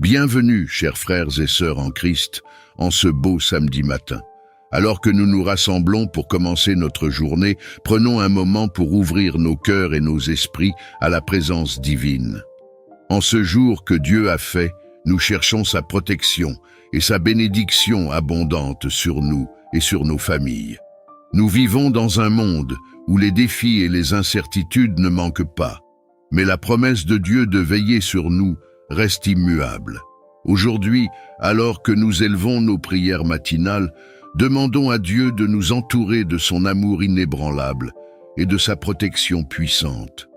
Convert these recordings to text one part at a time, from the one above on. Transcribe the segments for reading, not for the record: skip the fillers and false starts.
Bienvenue, chers frères et sœurs en Christ, en ce beau samedi matin. Alors que nous nous rassemblons pour commencer notre journée, prenons un moment pour ouvrir nos cœurs et nos esprits à la présence divine. En ce jour que Dieu a fait, nous cherchons sa protection et sa bénédiction abondante sur nous et sur nos familles. Nous vivons dans un monde où les défis et les incertitudes ne manquent pas, mais la promesse de Dieu de veiller sur nous reste immuable. Aujourd'hui, alors que nous élevons nos prières matinales, demandons à Dieu de nous entourer de son amour inébranlable et de sa protection puissante.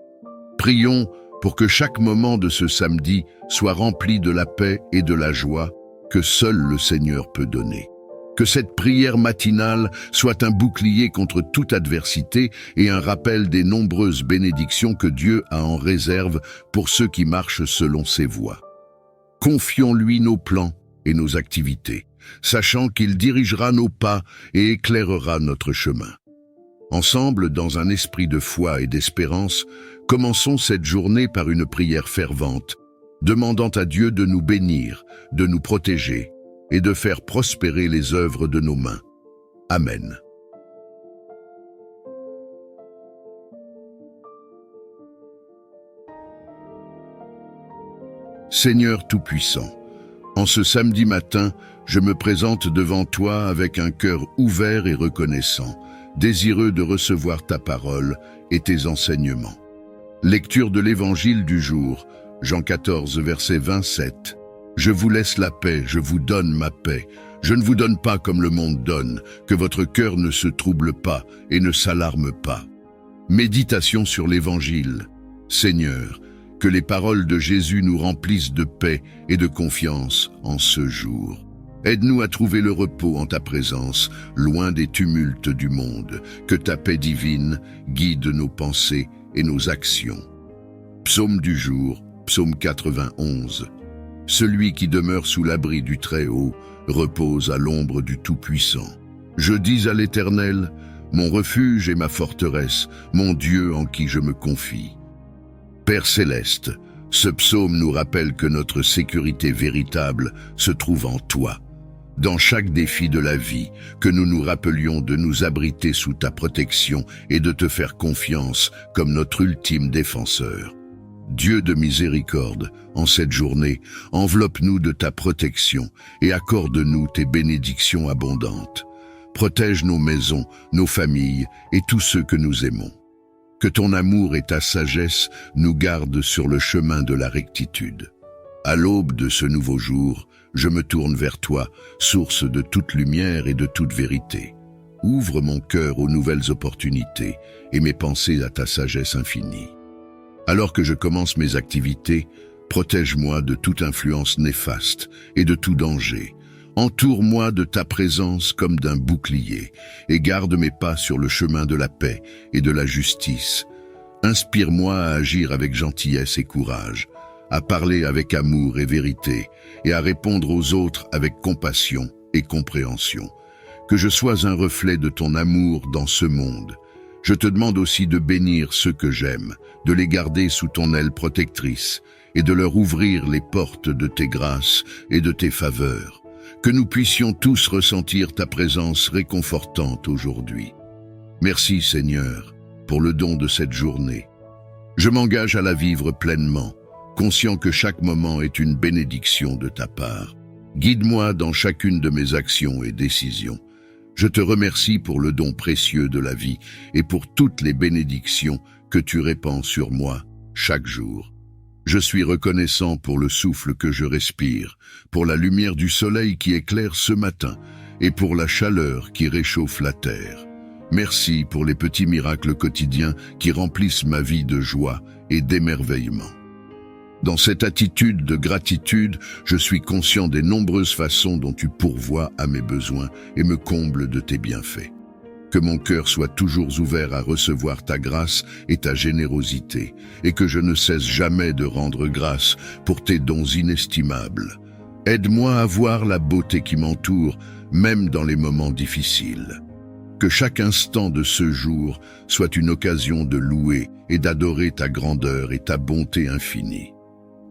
Prions pour que chaque moment de ce samedi soit rempli de la paix et de la joie que seul le Seigneur peut donner. Que cette prière matinale soit un bouclier contre toute adversité et un rappel des nombreuses bénédictions que Dieu a en réserve pour ceux qui marchent selon ses voies. Confions-lui nos plans et nos activités, sachant qu'il dirigera nos pas et éclairera notre chemin. Ensemble, dans un esprit de foi et d'espérance, commençons cette journée par une prière fervente, demandant à Dieu de nous bénir, de nous protéger et de faire prospérer les œuvres de nos mains. Amen. Seigneur Tout-Puissant, en ce samedi matin, je me présente devant toi avec un cœur ouvert et reconnaissant, désireux de recevoir ta parole et tes enseignements. Lecture de l'Évangile du jour, Jean 14, verset 27. Je vous laisse la paix, je vous donne ma paix. Je ne vous donne pas comme le monde donne, que votre cœur ne se trouble pas et ne s'alarme pas. Méditation sur l'Évangile. Seigneur, que les paroles de Jésus nous remplissent de paix et de confiance en ce jour. Aide-nous à trouver le repos en ta présence, loin des tumultes du monde. Que ta paix divine guide nos pensées et nos actions. Psaume du jour, psaume 91. Celui qui demeure sous l'abri du Très-Haut repose à l'ombre du Tout-Puissant. Je dis à l'Éternel, mon refuge et ma forteresse, mon Dieu en qui je me confie. Père céleste, ce psaume nous rappelle que notre sécurité véritable se trouve en toi. Dans chaque défi de la vie, que nous nous rappelions de nous abriter sous ta protection et de te faire confiance comme notre ultime défenseur. Dieu de miséricorde, en cette journée, enveloppe-nous de ta protection et accorde-nous tes bénédictions abondantes. Protège nos maisons, nos familles et tous ceux que nous aimons. Que ton amour et ta sagesse nous gardent sur le chemin de la rectitude. À l'aube de ce nouveau jour, je me tourne vers toi, source de toute lumière et de toute vérité. Ouvre mon cœur aux nouvelles opportunités et mes pensées à ta sagesse infinie. Alors que je commence mes activités, protège-moi de toute influence néfaste et de tout danger. Entoure-moi de ta présence comme d'un bouclier et garde mes pas sur le chemin de la paix et de la justice. Inspire-moi à agir avec gentillesse et courage, à parler avec amour et vérité et à répondre aux autres avec compassion et compréhension. Que je sois un reflet de ton amour dans ce monde. Je te demande aussi de bénir ceux que j'aime, de les garder sous ton aile protectrice et de leur ouvrir les portes de tes grâces et de tes faveurs. Que nous puissions tous ressentir ta présence réconfortante aujourd'hui. Merci Seigneur pour le don de cette journée. Je m'engage à la vivre pleinement, conscient que chaque moment est une bénédiction de ta part. Guide-moi dans chacune de mes actions et décisions. Je te remercie pour le don précieux de la vie et pour toutes les bénédictions que tu répands sur moi chaque jour. Je suis reconnaissant pour le souffle que je respire, pour la lumière du soleil qui éclaire ce matin et pour la chaleur qui réchauffe la terre. Merci pour les petits miracles quotidiens qui remplissent ma vie de joie et d'émerveillement. Dans cette attitude de gratitude, je suis conscient des nombreuses façons dont tu pourvois à mes besoins et me combles de tes bienfaits. Que mon cœur soit toujours ouvert à recevoir ta grâce et ta générosité, et que je ne cesse jamais de rendre grâce pour tes dons inestimables. Aide-moi à voir la beauté qui m'entoure, même dans les moments difficiles. Que chaque instant de ce jour soit une occasion de louer et d'adorer ta grandeur et ta bonté infinie.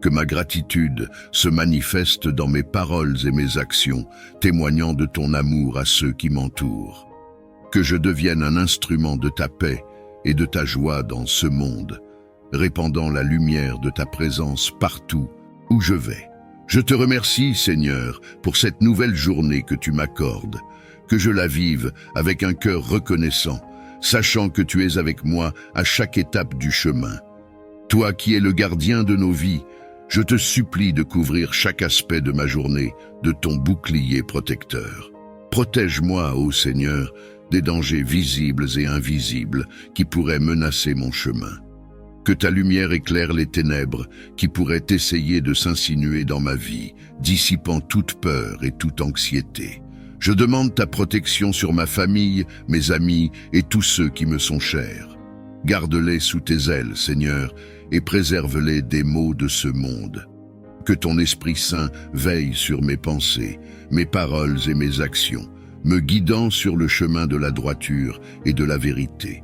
Que ma gratitude se manifeste dans mes paroles et mes actions, témoignant de ton amour à ceux qui m'entourent. Que je devienne un instrument de ta paix et de ta joie dans ce monde, répandant la lumière de ta présence partout où je vais. Je te remercie, Seigneur, pour cette nouvelle journée que tu m'accordes, que je la vive avec un cœur reconnaissant, sachant que tu es avec moi à chaque étape du chemin. Toi qui es le gardien de nos vies, je te supplie de couvrir chaque aspect de ma journée de ton bouclier protecteur. Protège-moi, ô Seigneur, des dangers visibles et invisibles qui pourraient menacer mon chemin. Que ta lumière éclaire les ténèbres qui pourraient essayer de s'insinuer dans ma vie, dissipant toute peur et toute anxiété. Je demande ta protection sur ma famille, mes amis et tous ceux qui me sont chers. Garde-les sous tes ailes, Seigneur, et préserve-les des maux de ce monde. Que ton Esprit Saint veille sur mes pensées, mes paroles et mes actions, me guidant sur le chemin de la droiture et de la vérité.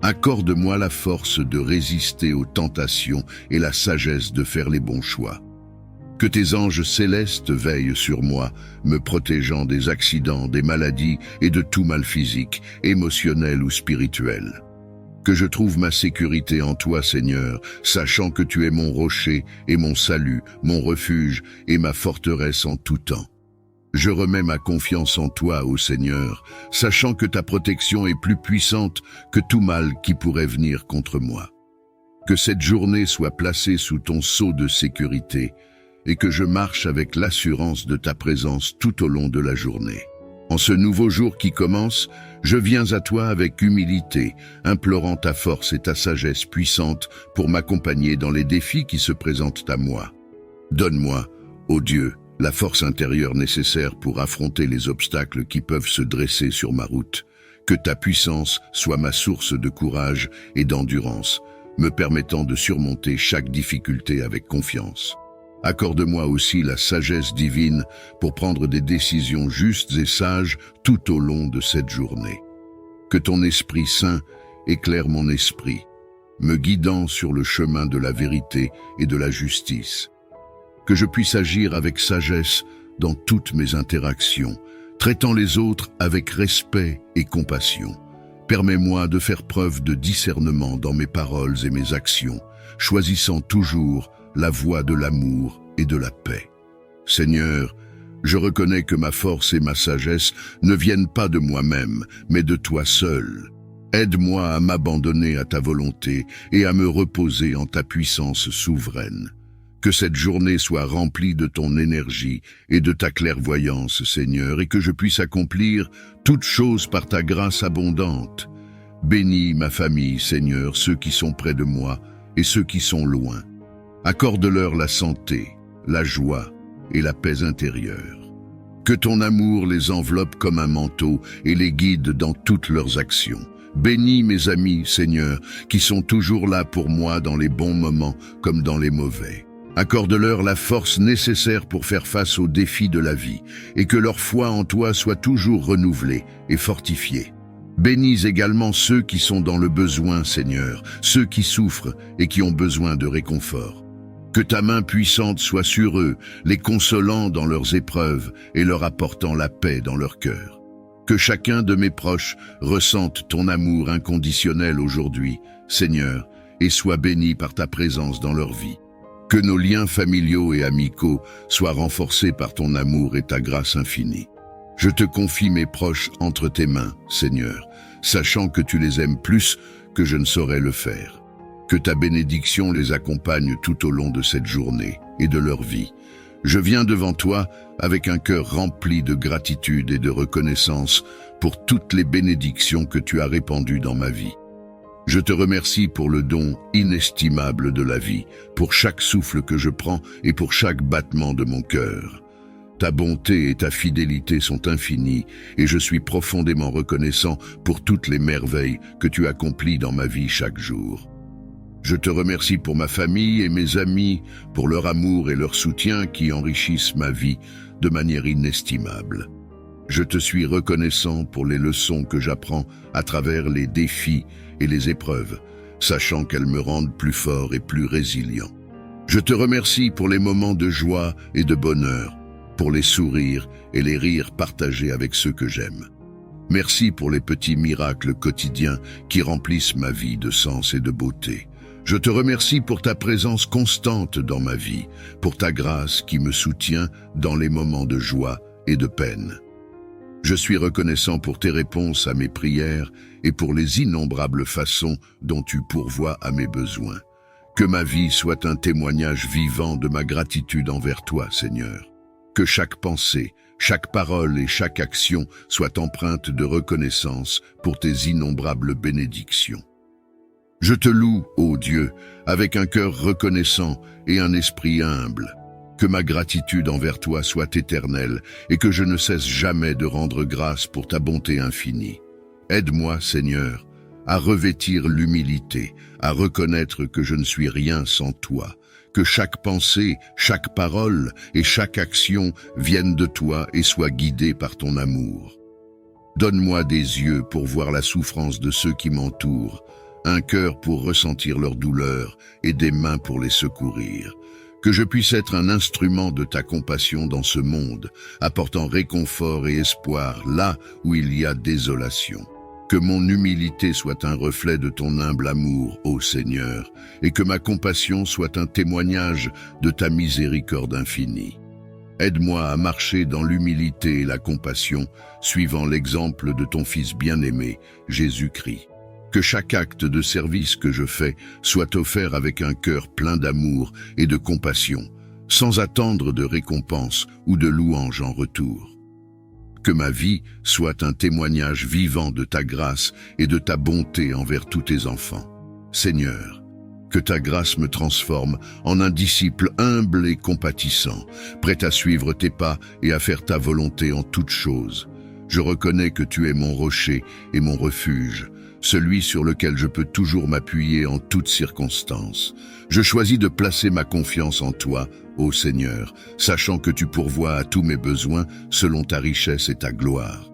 Accorde-moi la force de résister aux tentations et la sagesse de faire les bons choix. Que tes anges célestes veillent sur moi, me protégeant des accidents, des maladies et de tout mal physique, émotionnel ou spirituel. Que je trouve ma sécurité en toi, Seigneur, sachant que tu es mon rocher et mon salut, mon refuge et ma forteresse en tout temps. Je remets ma confiance en toi, ô Seigneur, sachant que ta protection est plus puissante que tout mal qui pourrait venir contre moi. Que cette journée soit placée sous ton sceau de sécurité et que je marche avec l'assurance de ta présence tout au long de la journée. En ce nouveau jour qui commence, je viens à toi avec humilité, implorant ta force et ta sagesse puissante pour m'accompagner dans les défis qui se présentent à moi. Donne-moi, ô Dieu, la force intérieure nécessaire pour affronter les obstacles qui peuvent se dresser sur ma route. Que ta puissance soit ma source de courage et d'endurance, me permettant de surmonter chaque difficulté avec confiance. Accorde-moi aussi la sagesse divine pour prendre des décisions justes et sages tout au long de cette journée. Que ton Esprit Saint éclaire mon esprit, me guidant sur le chemin de la vérité et de la justice. Que je puisse agir avec sagesse dans toutes mes interactions, traitant les autres avec respect et compassion. Permets-moi de faire preuve de discernement dans mes paroles et mes actions, choisissant toujours la voie de l'amour et de la paix. Seigneur, je reconnais que ma force et ma sagesse ne viennent pas de moi-même, mais de toi seul. Aide-moi à m'abandonner à ta volonté et à me reposer en ta puissance souveraine. Que cette journée soit remplie de ton énergie et de ta clairvoyance, Seigneur, et que je puisse accomplir toutes choses par ta grâce abondante. Bénis ma famille, Seigneur, ceux qui sont près de moi et ceux qui sont loin. Accorde-leur la santé, la joie et la paix intérieure. Que ton amour les enveloppe comme un manteau et les guide dans toutes leurs actions. Bénis mes amis, Seigneur, qui sont toujours là pour moi dans les bons moments comme dans les mauvais. Accorde-leur la force nécessaire pour faire face aux défis de la vie et que leur foi en toi soit toujours renouvelée et fortifiée. Bénis également ceux qui sont dans le besoin, Seigneur, ceux qui souffrent et qui ont besoin de réconfort. Que ta main puissante soit sur eux, les consolant dans leurs épreuves et leur apportant la paix dans leur cœur. Que chacun de mes proches ressente ton amour inconditionnel aujourd'hui, Seigneur, et soit béni par ta présence dans leur vie. Que nos liens familiaux et amicaux soient renforcés par ton amour et ta grâce infinie. Je te confie mes proches entre tes mains, Seigneur, sachant que tu les aimes plus que je ne saurais le faire. Que ta bénédiction les accompagne tout au long de cette journée et de leur vie. Je viens devant toi avec un cœur rempli de gratitude et de reconnaissance pour toutes les bénédictions que tu as répandues dans ma vie. Je te remercie pour le don inestimable de la vie, pour chaque souffle que je prends et pour chaque battement de mon cœur. Ta bonté et ta fidélité sont infinies et je suis profondément reconnaissant pour toutes les merveilles que tu accomplis dans ma vie chaque jour. Je te remercie pour ma famille et mes amis, pour leur amour et leur soutien qui enrichissent ma vie de manière inestimable. Je te suis reconnaissant pour les leçons que j'apprends à travers les défis et les épreuves, sachant qu'elles me rendent plus fort et plus résilient. Je te remercie pour les moments de joie et de bonheur, pour les sourires et les rires partagés avec ceux que j'aime. Merci pour les petits miracles quotidiens qui remplissent ma vie de sens et de beauté. Je te remercie pour ta présence constante dans ma vie, pour ta grâce qui me soutient dans les moments de joie et de peine. Je suis reconnaissant pour tes réponses à mes prières et pour les innombrables façons dont tu pourvois à mes besoins. Que ma vie soit un témoignage vivant de ma gratitude envers toi, Seigneur. Que chaque pensée, chaque parole et chaque action soient empreintes de reconnaissance pour tes innombrables bénédictions. Je te loue, ô Dieu, avec un cœur reconnaissant et un esprit humble. Que ma gratitude envers toi soit éternelle et que je ne cesse jamais de rendre grâce pour ta bonté infinie. Aide-moi, Seigneur, à revêtir l'humilité, à reconnaître que je ne suis rien sans toi, que chaque pensée, chaque parole et chaque action viennent de toi et soient guidées par ton amour. Donne-moi des yeux pour voir la souffrance de ceux qui m'entourent, un cœur pour ressentir leur douleur et des mains pour les secourir. Que je puisse être un instrument de ta compassion dans ce monde, apportant réconfort et espoir là où il y a désolation. Que mon humilité soit un reflet de ton humble amour, ô Seigneur, et que ma compassion soit un témoignage de ta miséricorde infinie. Aide-moi à marcher dans l'humilité et la compassion, suivant l'exemple de ton Fils bien-aimé, Jésus-Christ. Que chaque acte de service que je fais soit offert avec un cœur plein d'amour et de compassion, sans attendre de récompense ou de louange en retour. Que ma vie soit un témoignage vivant de ta grâce et de ta bonté envers tous tes enfants. Seigneur, que ta grâce me transforme en un disciple humble et compatissant, prêt à suivre tes pas et à faire ta volonté en toutes choses. Je reconnais que tu es mon rocher et mon refuge, celui sur lequel je peux toujours m'appuyer en toutes circonstances. Je choisis de placer ma confiance en toi, ô Seigneur, sachant que tu pourvois à tous mes besoins selon ta richesse et ta gloire.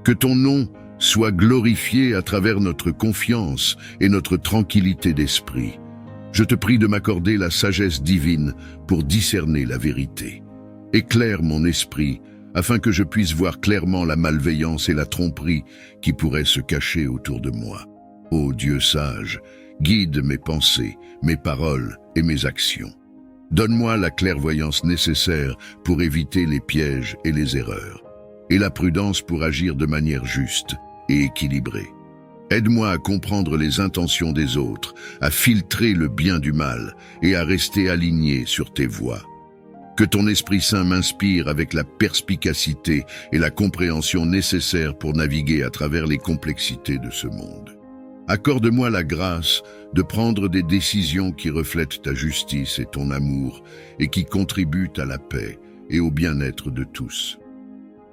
Que ton nom soit glorifié à travers notre confiance et notre tranquillité d'esprit. Je te prie de m'accorder la sagesse divine pour discerner la vérité. Éclaire mon esprit, afin que je puisse voir clairement la malveillance et la tromperie qui pourraient se cacher autour de moi. Ô Dieu sage, guide mes pensées, mes paroles et mes actions. Donne-moi la clairvoyance nécessaire pour éviter les pièges et les erreurs, et la prudence pour agir de manière juste et équilibrée. Aide-moi à comprendre les intentions des autres, à filtrer le bien du mal et à rester aligné sur tes voies. Que ton Esprit Saint m'inspire avec la perspicacité et la compréhension nécessaires pour naviguer à travers les complexités de ce monde. Accorde-moi la grâce de prendre des décisions qui reflètent ta justice et ton amour et qui contribuent à la paix et au bien-être de tous.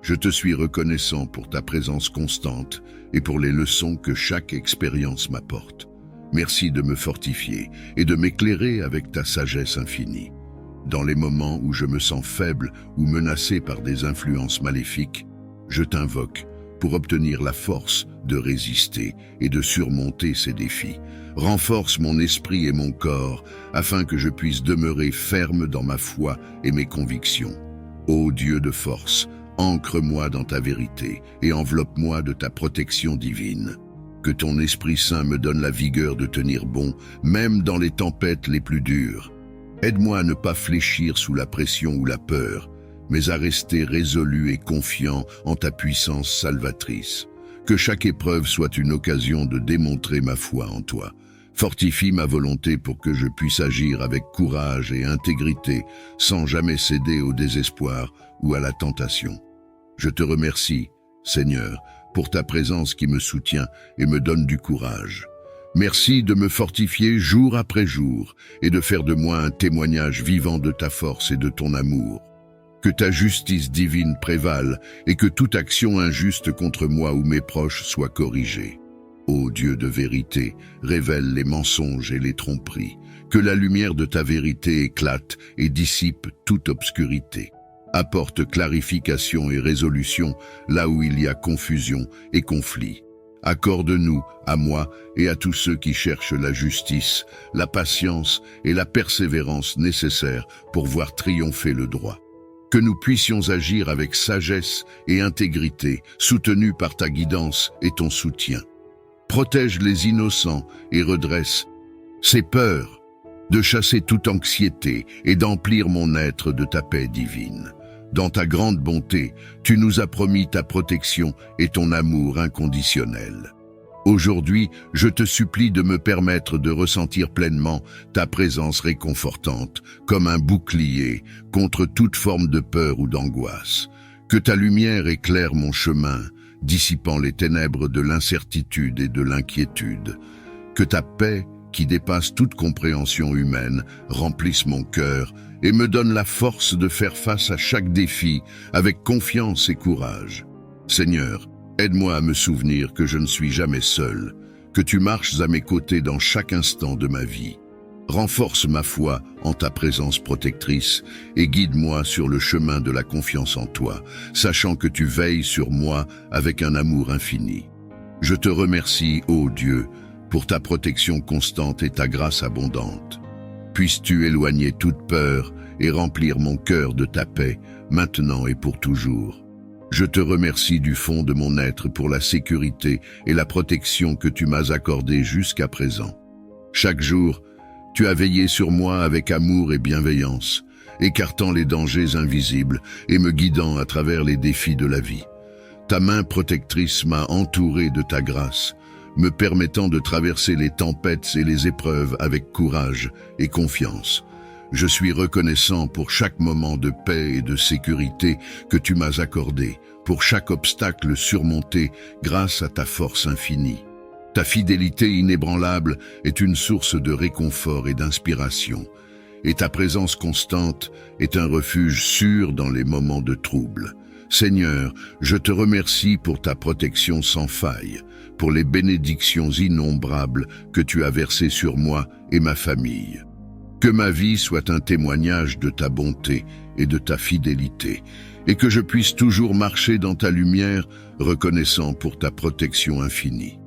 Je te suis reconnaissant pour ta présence constante et pour les leçons que chaque expérience m'apporte. Merci de me fortifier et de m'éclairer avec ta sagesse infinie. Dans les moments où je me sens faible ou menacé par des influences maléfiques, je t'invoque pour obtenir la force de résister et de surmonter ces défis. Renforce mon esprit et mon corps afin que je puisse demeurer ferme dans ma foi et mes convictions. Ô Dieu de force, ancre-moi dans ta vérité et enveloppe-moi de ta protection divine. Que ton Esprit Saint me donne la vigueur de tenir bon, même dans les tempêtes les plus dures. Aide-moi à ne pas fléchir sous la pression ou la peur, mais à rester résolu et confiant en ta puissance salvatrice. Que chaque épreuve soit une occasion de démontrer ma foi en toi. Fortifie ma volonté pour que je puisse agir avec courage et intégrité, sans jamais céder au désespoir ou à la tentation. Je te remercie, Seigneur, pour ta présence qui me soutient et me donne du courage. Merci de me fortifier jour après jour et de faire de moi un témoignage vivant de ta force et de ton amour. Que ta justice divine prévale et que toute action injuste contre moi ou mes proches soit corrigée. Ô Dieu de vérité, révèle les mensonges et les tromperies. Que la lumière de ta vérité éclate et dissipe toute obscurité. Apporte clarification et résolution là où il y a confusion et conflit. Accorde-nous, à moi et à tous ceux qui cherchent la justice, la patience et la persévérance nécessaires pour voir triompher le droit. Que nous puissions agir avec sagesse et intégrité, soutenus par ta guidance et ton soutien. Protège les innocents et redresse ces peurs, de chasser toute anxiété et d'emplir mon être de ta paix divine. Dans ta grande bonté, tu nous as promis ta protection et ton amour inconditionnel. Aujourd'hui, je te supplie de me permettre de ressentir pleinement ta présence réconfortante, comme un bouclier contre toute forme de peur ou d'angoisse. Que ta lumière éclaire mon chemin, dissipant les ténèbres de l'incertitude et de l'inquiétude. Que ta paix, qui dépasse toute compréhension humaine, remplisse mon cœur et me donne la force de faire face à chaque défi avec confiance et courage. Seigneur, aide-moi à me souvenir que je ne suis jamais seul, que tu marches à mes côtés dans chaque instant de ma vie. Renforce ma foi en ta présence protectrice et guide-moi sur le chemin de la confiance en toi, sachant que tu veilles sur moi avec un amour infini. Je te remercie, ô Dieu, pour ta protection constante et ta grâce abondante. Puisses-tu éloigner toute peur et remplir mon cœur de ta paix, maintenant et pour toujours. Je te remercie du fond de mon être pour la sécurité et la protection que tu m'as accordée jusqu'à présent. Chaque jour, tu as veillé sur moi avec amour et bienveillance, écartant les dangers invisibles et me guidant à travers les défis de la vie. Ta main protectrice m'a entouré de ta grâce, me permettant de traverser les tempêtes et les épreuves avec courage et confiance. Je suis reconnaissant pour chaque moment de paix et de sécurité que tu m'as accordé, pour chaque obstacle surmonté grâce à ta force infinie. Ta fidélité inébranlable est une source de réconfort et d'inspiration, et ta présence constante est un refuge sûr dans les moments de trouble. Seigneur, je te remercie pour ta protection sans faille, pour les bénédictions innombrables que tu as versées sur moi et ma famille. Que ma vie soit un témoignage de ta bonté et de ta fidélité, et que je puisse toujours marcher dans ta lumière, reconnaissant pour ta protection infinie.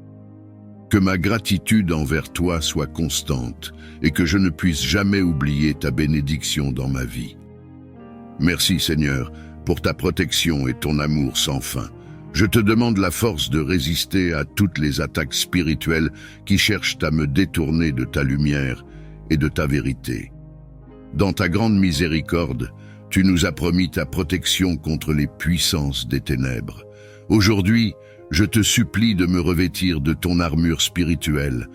Que ma gratitude envers toi soit constante, et que je ne puisse jamais oublier ta bénédiction dans ma vie. Merci Seigneur, pour ta protection et ton amour sans fin. Je te demande la force de résister à toutes les attaques spirituelles qui cherchent à me détourner de ta lumière et de ta vérité. Dans ta grande miséricorde, tu nous as promis ta protection contre les puissances des ténèbres. Aujourd'hui, je te supplie de me revêtir de ton armure spirituelle,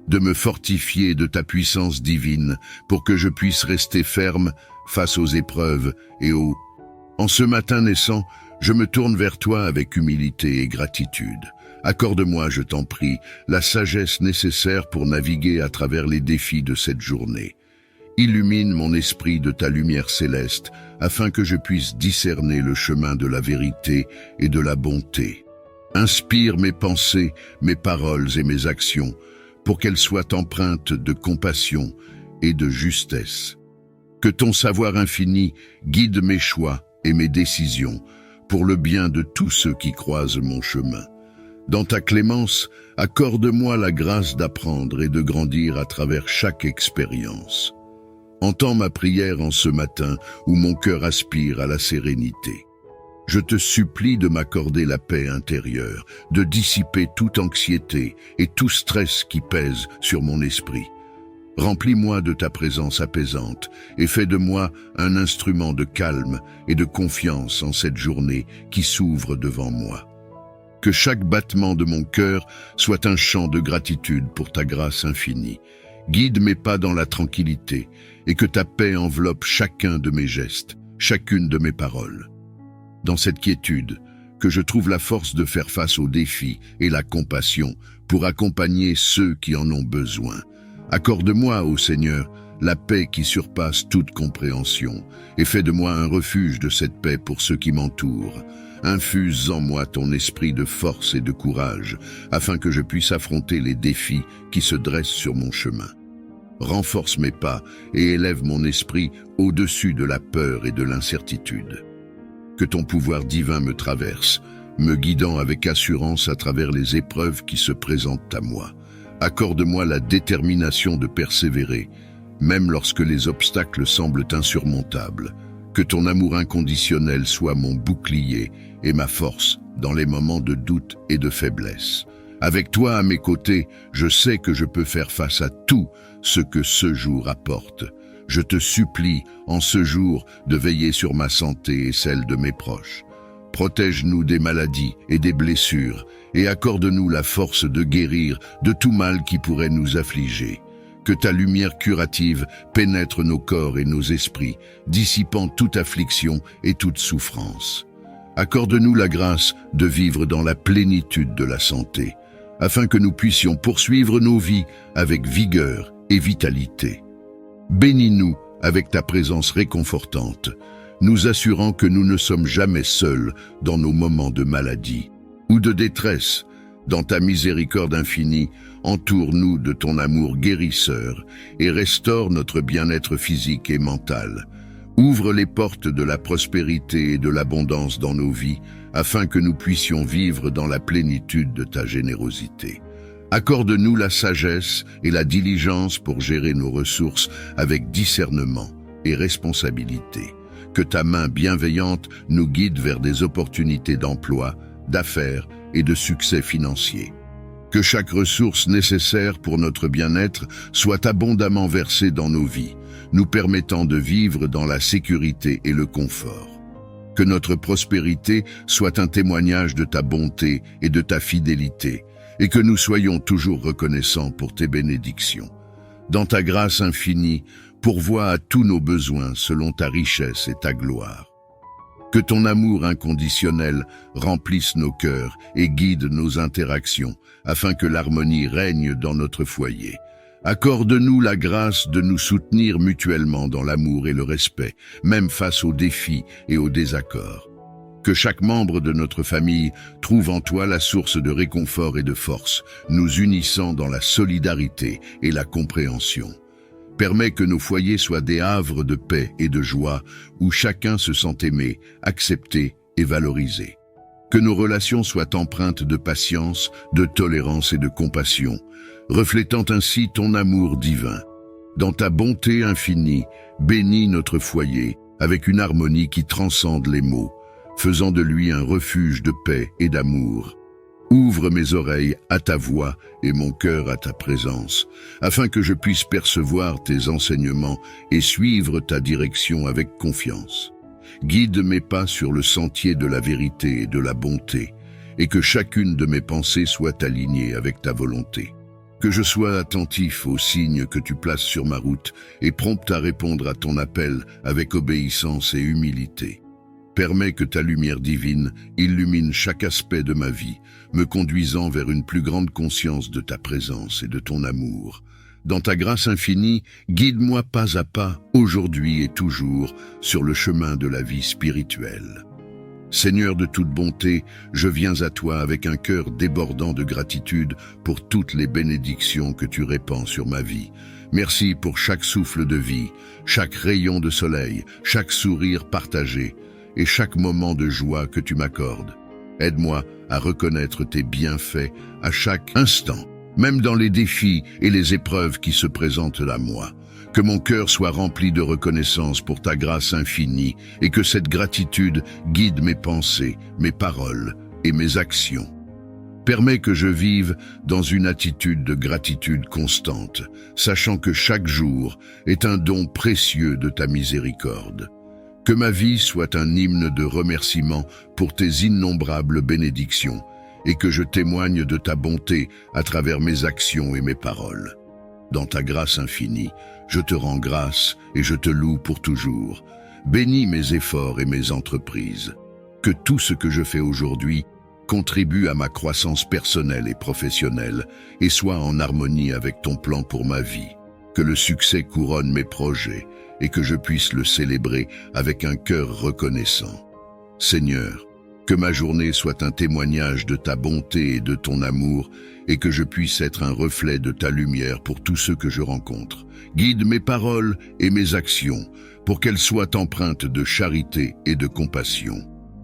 de me fortifier de ta puissance divine pour que je puisse rester ferme face aux épreuves et aux... En ce matin naissant, je me tourne vers toi avec humilité et gratitude. Accorde-moi, je t'en prie, la sagesse nécessaire pour naviguer à travers les défis de cette journée. Illumine mon esprit de ta lumière céleste, afin que je puisse discerner le chemin de la vérité et de la bonté. Inspire mes pensées, mes paroles et mes actions, pour qu'elles soient empreintes de compassion et de justesse. Que ton savoir infini guide mes choix et mes décisions, pour le bien de tous ceux qui croisent mon chemin. Dans ta clémence, accorde-moi la grâce d'apprendre et de grandir à travers chaque expérience. Entends ma prière en ce matin où mon cœur aspire à la sérénité. Je te supplie de m'accorder la paix intérieure, de dissiper toute anxiété et tout stress qui pèse sur mon esprit. Remplis-moi de ta présence apaisante et fais de moi un instrument de calme et de confiance en cette journée qui s'ouvre devant moi. Que chaque battement de mon cœur soit un chant de gratitude pour ta grâce infinie. Guide mes pas dans la tranquillité et que ta paix enveloppe chacun de mes gestes, chacune de mes paroles. Dans cette quiétude, que je trouve la force de faire face aux défis et la compassion pour accompagner ceux qui en ont besoin. Accorde-moi, ô Seigneur, la paix qui surpasse toute compréhension, et fais de moi un refuge de cette paix pour ceux qui m'entourent. Infuse en moi ton esprit de force et de courage, afin que je puisse affronter les défis qui se dressent sur mon chemin. Renforce mes pas et élève mon esprit au-dessus de la peur et de l'incertitude. Que ton pouvoir divin me traverse, me guidant avec assurance à travers les épreuves qui se présentent à moi. Accorde-moi la détermination de persévérer, même lorsque les obstacles semblent insurmontables. Que ton amour inconditionnel soit mon bouclier et ma force dans les moments de doute et de faiblesse. Avec toi à mes côtés, je sais que je peux faire face à tout ce que ce jour apporte. Je te supplie, en ce jour, de veiller sur ma santé et celle de mes proches. Protège-nous des maladies et des blessures, et accorde-nous la force de guérir de tout mal qui pourrait nous affliger. Que ta lumière curative pénètre nos corps et nos esprits, dissipant toute affliction et toute souffrance. Accorde-nous la grâce de vivre dans la plénitude de la santé, afin que nous puissions poursuivre nos vies avec vigueur et vitalité. Bénis-nous avec ta présence réconfortante, nous assurant que nous ne sommes jamais seuls dans nos moments de maladie ou de détresse. Dans ta miséricorde infinie, entoure-nous de ton amour guérisseur et restaure notre bien-être physique et mental. Ouvre les portes de la prospérité et de l'abondance dans nos vies, afin que nous puissions vivre dans la plénitude de ta générosité. Accorde-nous la sagesse et la diligence pour gérer nos ressources avec discernement et responsabilité. Que ta main bienveillante nous guide vers des opportunités d'emploi, d'affaires et de succès financier. Que chaque ressource nécessaire pour notre bien-être soit abondamment versée dans nos vies, nous permettant de vivre dans la sécurité et le confort. Que notre prospérité soit un témoignage de ta bonté et de ta fidélité, et que nous soyons toujours reconnaissants pour tes bénédictions. Dans ta grâce infinie, pourvois à tous nos besoins selon ta richesse et ta gloire. Que ton amour inconditionnel remplisse nos cœurs et guide nos interactions, afin que l'harmonie règne dans notre foyer. Accorde-nous la grâce de nous soutenir mutuellement dans l'amour et le respect, même face aux défis et aux désaccords. Que chaque membre de notre famille trouve en toi la source de réconfort et de force, nous unissant dans la solidarité et la compréhension. Permets que nos foyers soient des havres de paix et de joie, où chacun se sent aimé, accepté et valorisé. Que nos relations soient empreintes de patience, de tolérance et de compassion, reflétant ainsi ton amour divin. Dans ta bonté infinie, bénis notre foyer avec une harmonie qui transcende les mots, faisant de lui un refuge de paix et d'amour. Ouvre mes oreilles à ta voix et mon cœur à ta présence, afin que je puisse percevoir tes enseignements et suivre ta direction avec confiance. Guide mes pas sur le sentier de la vérité et de la bonté, et que chacune de mes pensées soit alignée avec ta volonté. Que je sois attentif aux signes que tu places sur ma route et prompt à répondre à ton appel avec obéissance et humilité. Permets que ta lumière divine illumine chaque aspect de ma vie, me conduisant vers une plus grande conscience de ta présence et de ton amour. Dans ta grâce infinie, guide-moi pas à pas, aujourd'hui et toujours, sur le chemin de la vie spirituelle. Seigneur de toute bonté, je viens à toi avec un cœur débordant de gratitude pour toutes les bénédictions que tu répands sur ma vie. Merci pour chaque souffle de vie, chaque rayon de soleil, chaque sourire partagé, et chaque moment de joie que tu m'accordes. Aide-moi à reconnaître tes bienfaits à chaque instant, même dans les défis et les épreuves qui se présentent à moi. Que mon cœur soit rempli de reconnaissance pour ta grâce infinie et que cette gratitude guide mes pensées, mes paroles et mes actions. Permets que je vive dans une attitude de gratitude constante, sachant que chaque jour est un don précieux de ta miséricorde. Que ma vie soit un hymne de remerciement pour tes innombrables bénédictions et que je témoigne de ta bonté à travers mes actions et mes paroles. Dans ta grâce infinie, je te rends grâce et je te loue pour toujours. Bénis mes efforts et mes entreprises. Que tout ce que je fais aujourd'hui contribue à ma croissance personnelle et professionnelle et soit en harmonie avec ton plan pour ma vie. Que le succès couronne mes projets et que je puisse le célébrer avec un cœur reconnaissant. Seigneur, que ma journée soit un témoignage de ta bonté et de ton amour et que je puisse être un reflet de ta lumière pour tous ceux que je rencontre. Guide mes paroles et mes actions pour qu'elles soient empreintes de charité et de compassion.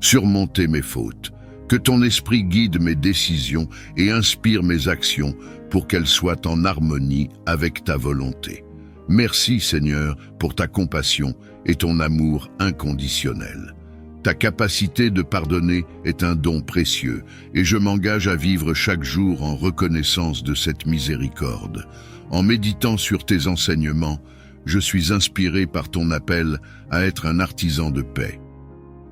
Surmonter mes fautes, Que ton esprit guide mes décisions et inspire mes actions pour qu'elles soient en harmonie avec ta volonté. Merci Seigneur pour ta compassion et ton amour inconditionnel. Ta capacité de pardonner est un don précieux et je m'engage à vivre chaque jour en reconnaissance de cette miséricorde. En méditant sur tes enseignements, je suis inspiré par ton appel à être un artisan de paix.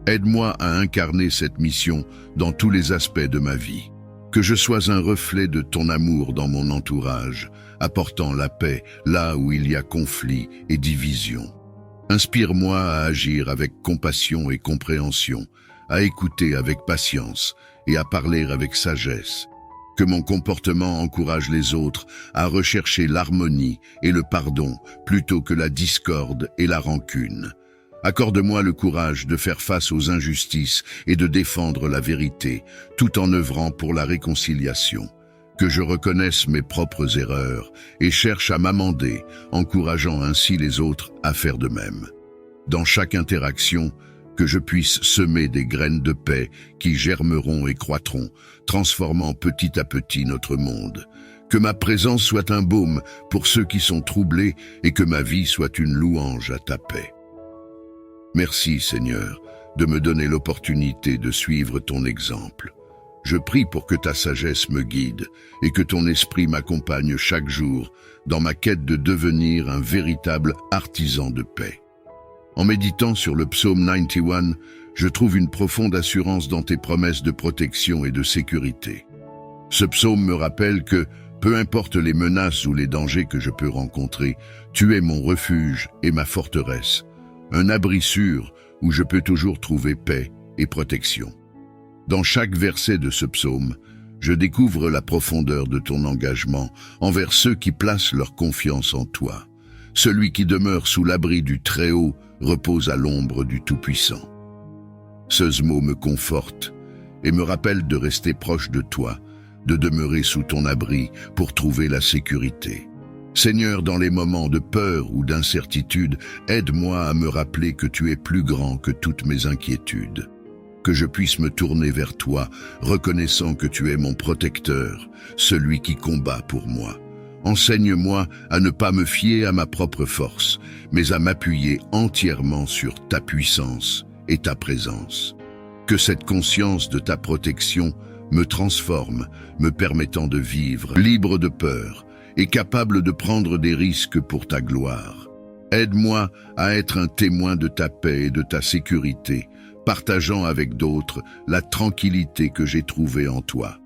Aide-moi à incarner cette mission dans tous les aspects de ma vie. Que je sois un reflet de ton amour dans mon entourage, apportant la paix là où il y a conflit et division. Inspire-moi à agir avec compassion et compréhension, à écouter avec patience et à parler avec sagesse. Que mon comportement encourage les autres à rechercher l'harmonie et le pardon plutôt que la discorde et la rancune. Accorde-moi le courage de faire face aux injustices et de défendre la vérité, tout en œuvrant pour la réconciliation. Que je reconnaisse mes propres erreurs et cherche à m'amender, encourageant ainsi les autres à faire de même. Dans chaque interaction, que je puisse semer des graines de paix qui germeront et croîtront, transformant petit à petit notre monde. Que ma présence soit un baume pour ceux qui sont troublés et que ma vie soit une louange à ta paix. Merci Seigneur de me donner l'opportunité de suivre ton exemple. Je prie pour que ta sagesse me guide et que ton esprit m'accompagne chaque jour dans ma quête de devenir un véritable artisan de paix. En méditant sur le psaume 91, je trouve une profonde assurance dans tes promesses de protection et de sécurité. Ce psaume me rappelle que, peu importe les menaces ou les dangers que je peux rencontrer, tu es mon refuge et ma forteresse, un abri sûr où je peux toujours trouver paix et protection. Dans chaque verset de ce psaume, je découvre la profondeur de ton engagement envers ceux qui placent leur confiance en toi. Celui qui demeure sous l'abri du Très-Haut repose à l'ombre du Tout-Puissant. Ce mot me conforte et me rappelle de rester proche de toi, de demeurer sous ton abri pour trouver la sécurité. Seigneur, dans les moments de peur ou d'incertitude, aide-moi à me rappeler que tu es plus grand que toutes mes inquiétudes. Que je puisse me tourner vers toi, reconnaissant que tu es mon protecteur, celui qui combat pour moi. Enseigne-moi à ne pas me fier à ma propre force, mais à m'appuyer entièrement sur ta puissance et ta présence. Que cette conscience de ta protection me transforme, me permettant de vivre libre de peur et capable de prendre des risques pour ta gloire. Aide-moi à être un témoin de ta paix et de ta sécurité, partageant avec d'autres la tranquillité que j'ai trouvée en toi.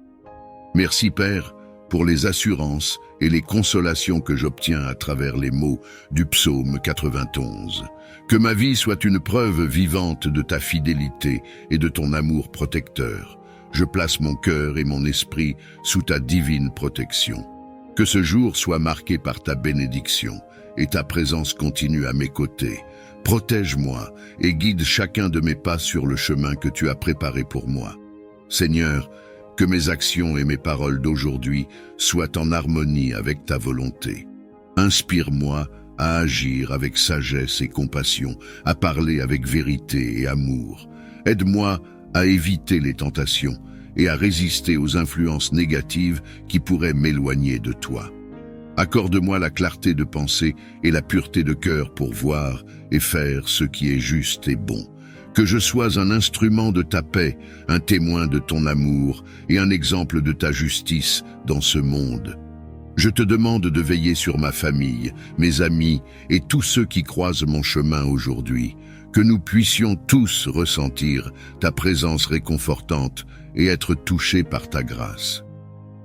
Merci Père pour les assurances et les consolations que j'obtiens à travers les mots du psaume 91. Que ma vie soit une preuve vivante de ta fidélité et de ton amour protecteur. Je place mon cœur et mon esprit sous ta divine protection. Que ce jour soit marqué par ta bénédiction et ta présence continue à mes côtés. Protège-moi et guide chacun de mes pas sur le chemin que tu as préparé pour moi. Seigneur, que mes actions et mes paroles d'aujourd'hui soient en harmonie avec ta volonté. Inspire-moi à agir avec sagesse et compassion, à parler avec vérité et amour. Aide-moi à éviter les tentations et à résister aux influences négatives qui pourraient m'éloigner de toi. Accorde-moi la clarté de pensée et la pureté de cœur pour voir et faire ce qui est juste et bon. Que je sois un instrument de ta paix, un témoin de ton amour et un exemple de ta justice dans ce monde. Je te demande de veiller sur ma famille, mes amis et tous ceux qui croisent mon chemin aujourd'hui. Que nous puissions tous ressentir ta présence réconfortante et être touchés par ta grâce.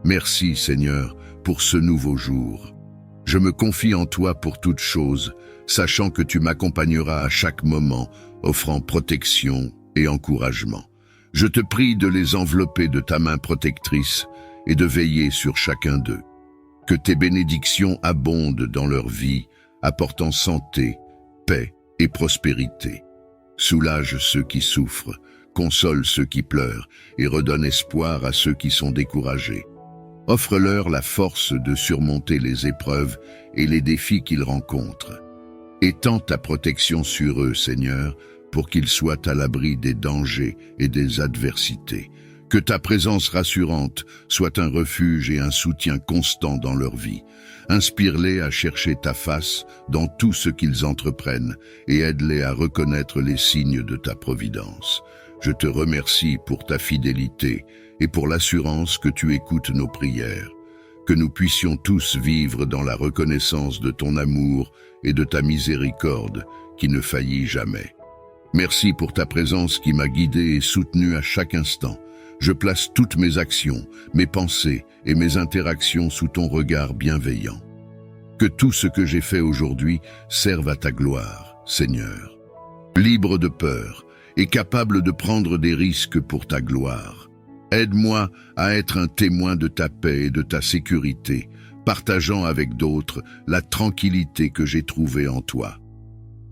Merci Seigneur pour ce nouveau jour. Je me confie en toi pour toutes choses, sachant que tu m'accompagneras à chaque moment, offrant protection et encouragement. Je te prie de les envelopper de ta main protectrice et de veiller sur chacun d'eux. Que tes bénédictions abondent dans leur vie, apportant santé, paix et prospérité. Soulage ceux qui souffrent, console ceux qui pleurent et redonne espoir à ceux qui sont découragés. Offre-leur la force de surmonter les épreuves et les défis qu'ils rencontrent. Étends ta protection sur eux, Seigneur, pour qu'ils soient à l'abri des dangers et des adversités. Que ta présence rassurante soit un refuge et un soutien constant dans leur vie. Inspire-les à chercher ta face dans tout ce qu'ils entreprennent et aide-les à reconnaître les signes de ta providence. Je te remercie pour ta fidélité et pour l'assurance que tu écoutes nos prières. Que nous puissions tous vivre dans la reconnaissance de ton amour et de ta miséricorde qui ne faillit jamais. Merci pour ta présence qui m'a guidé et soutenu à chaque instant. Je place toutes mes actions, mes pensées et mes interactions sous ton regard bienveillant. Que tout ce que j'ai fait aujourd'hui serve à ta gloire, Seigneur. Libre de peur et capable de prendre des risques pour ta gloire. Aide-moi à être un témoin de ta paix et de ta sécurité, partageant avec d'autres la tranquillité que j'ai trouvée en toi.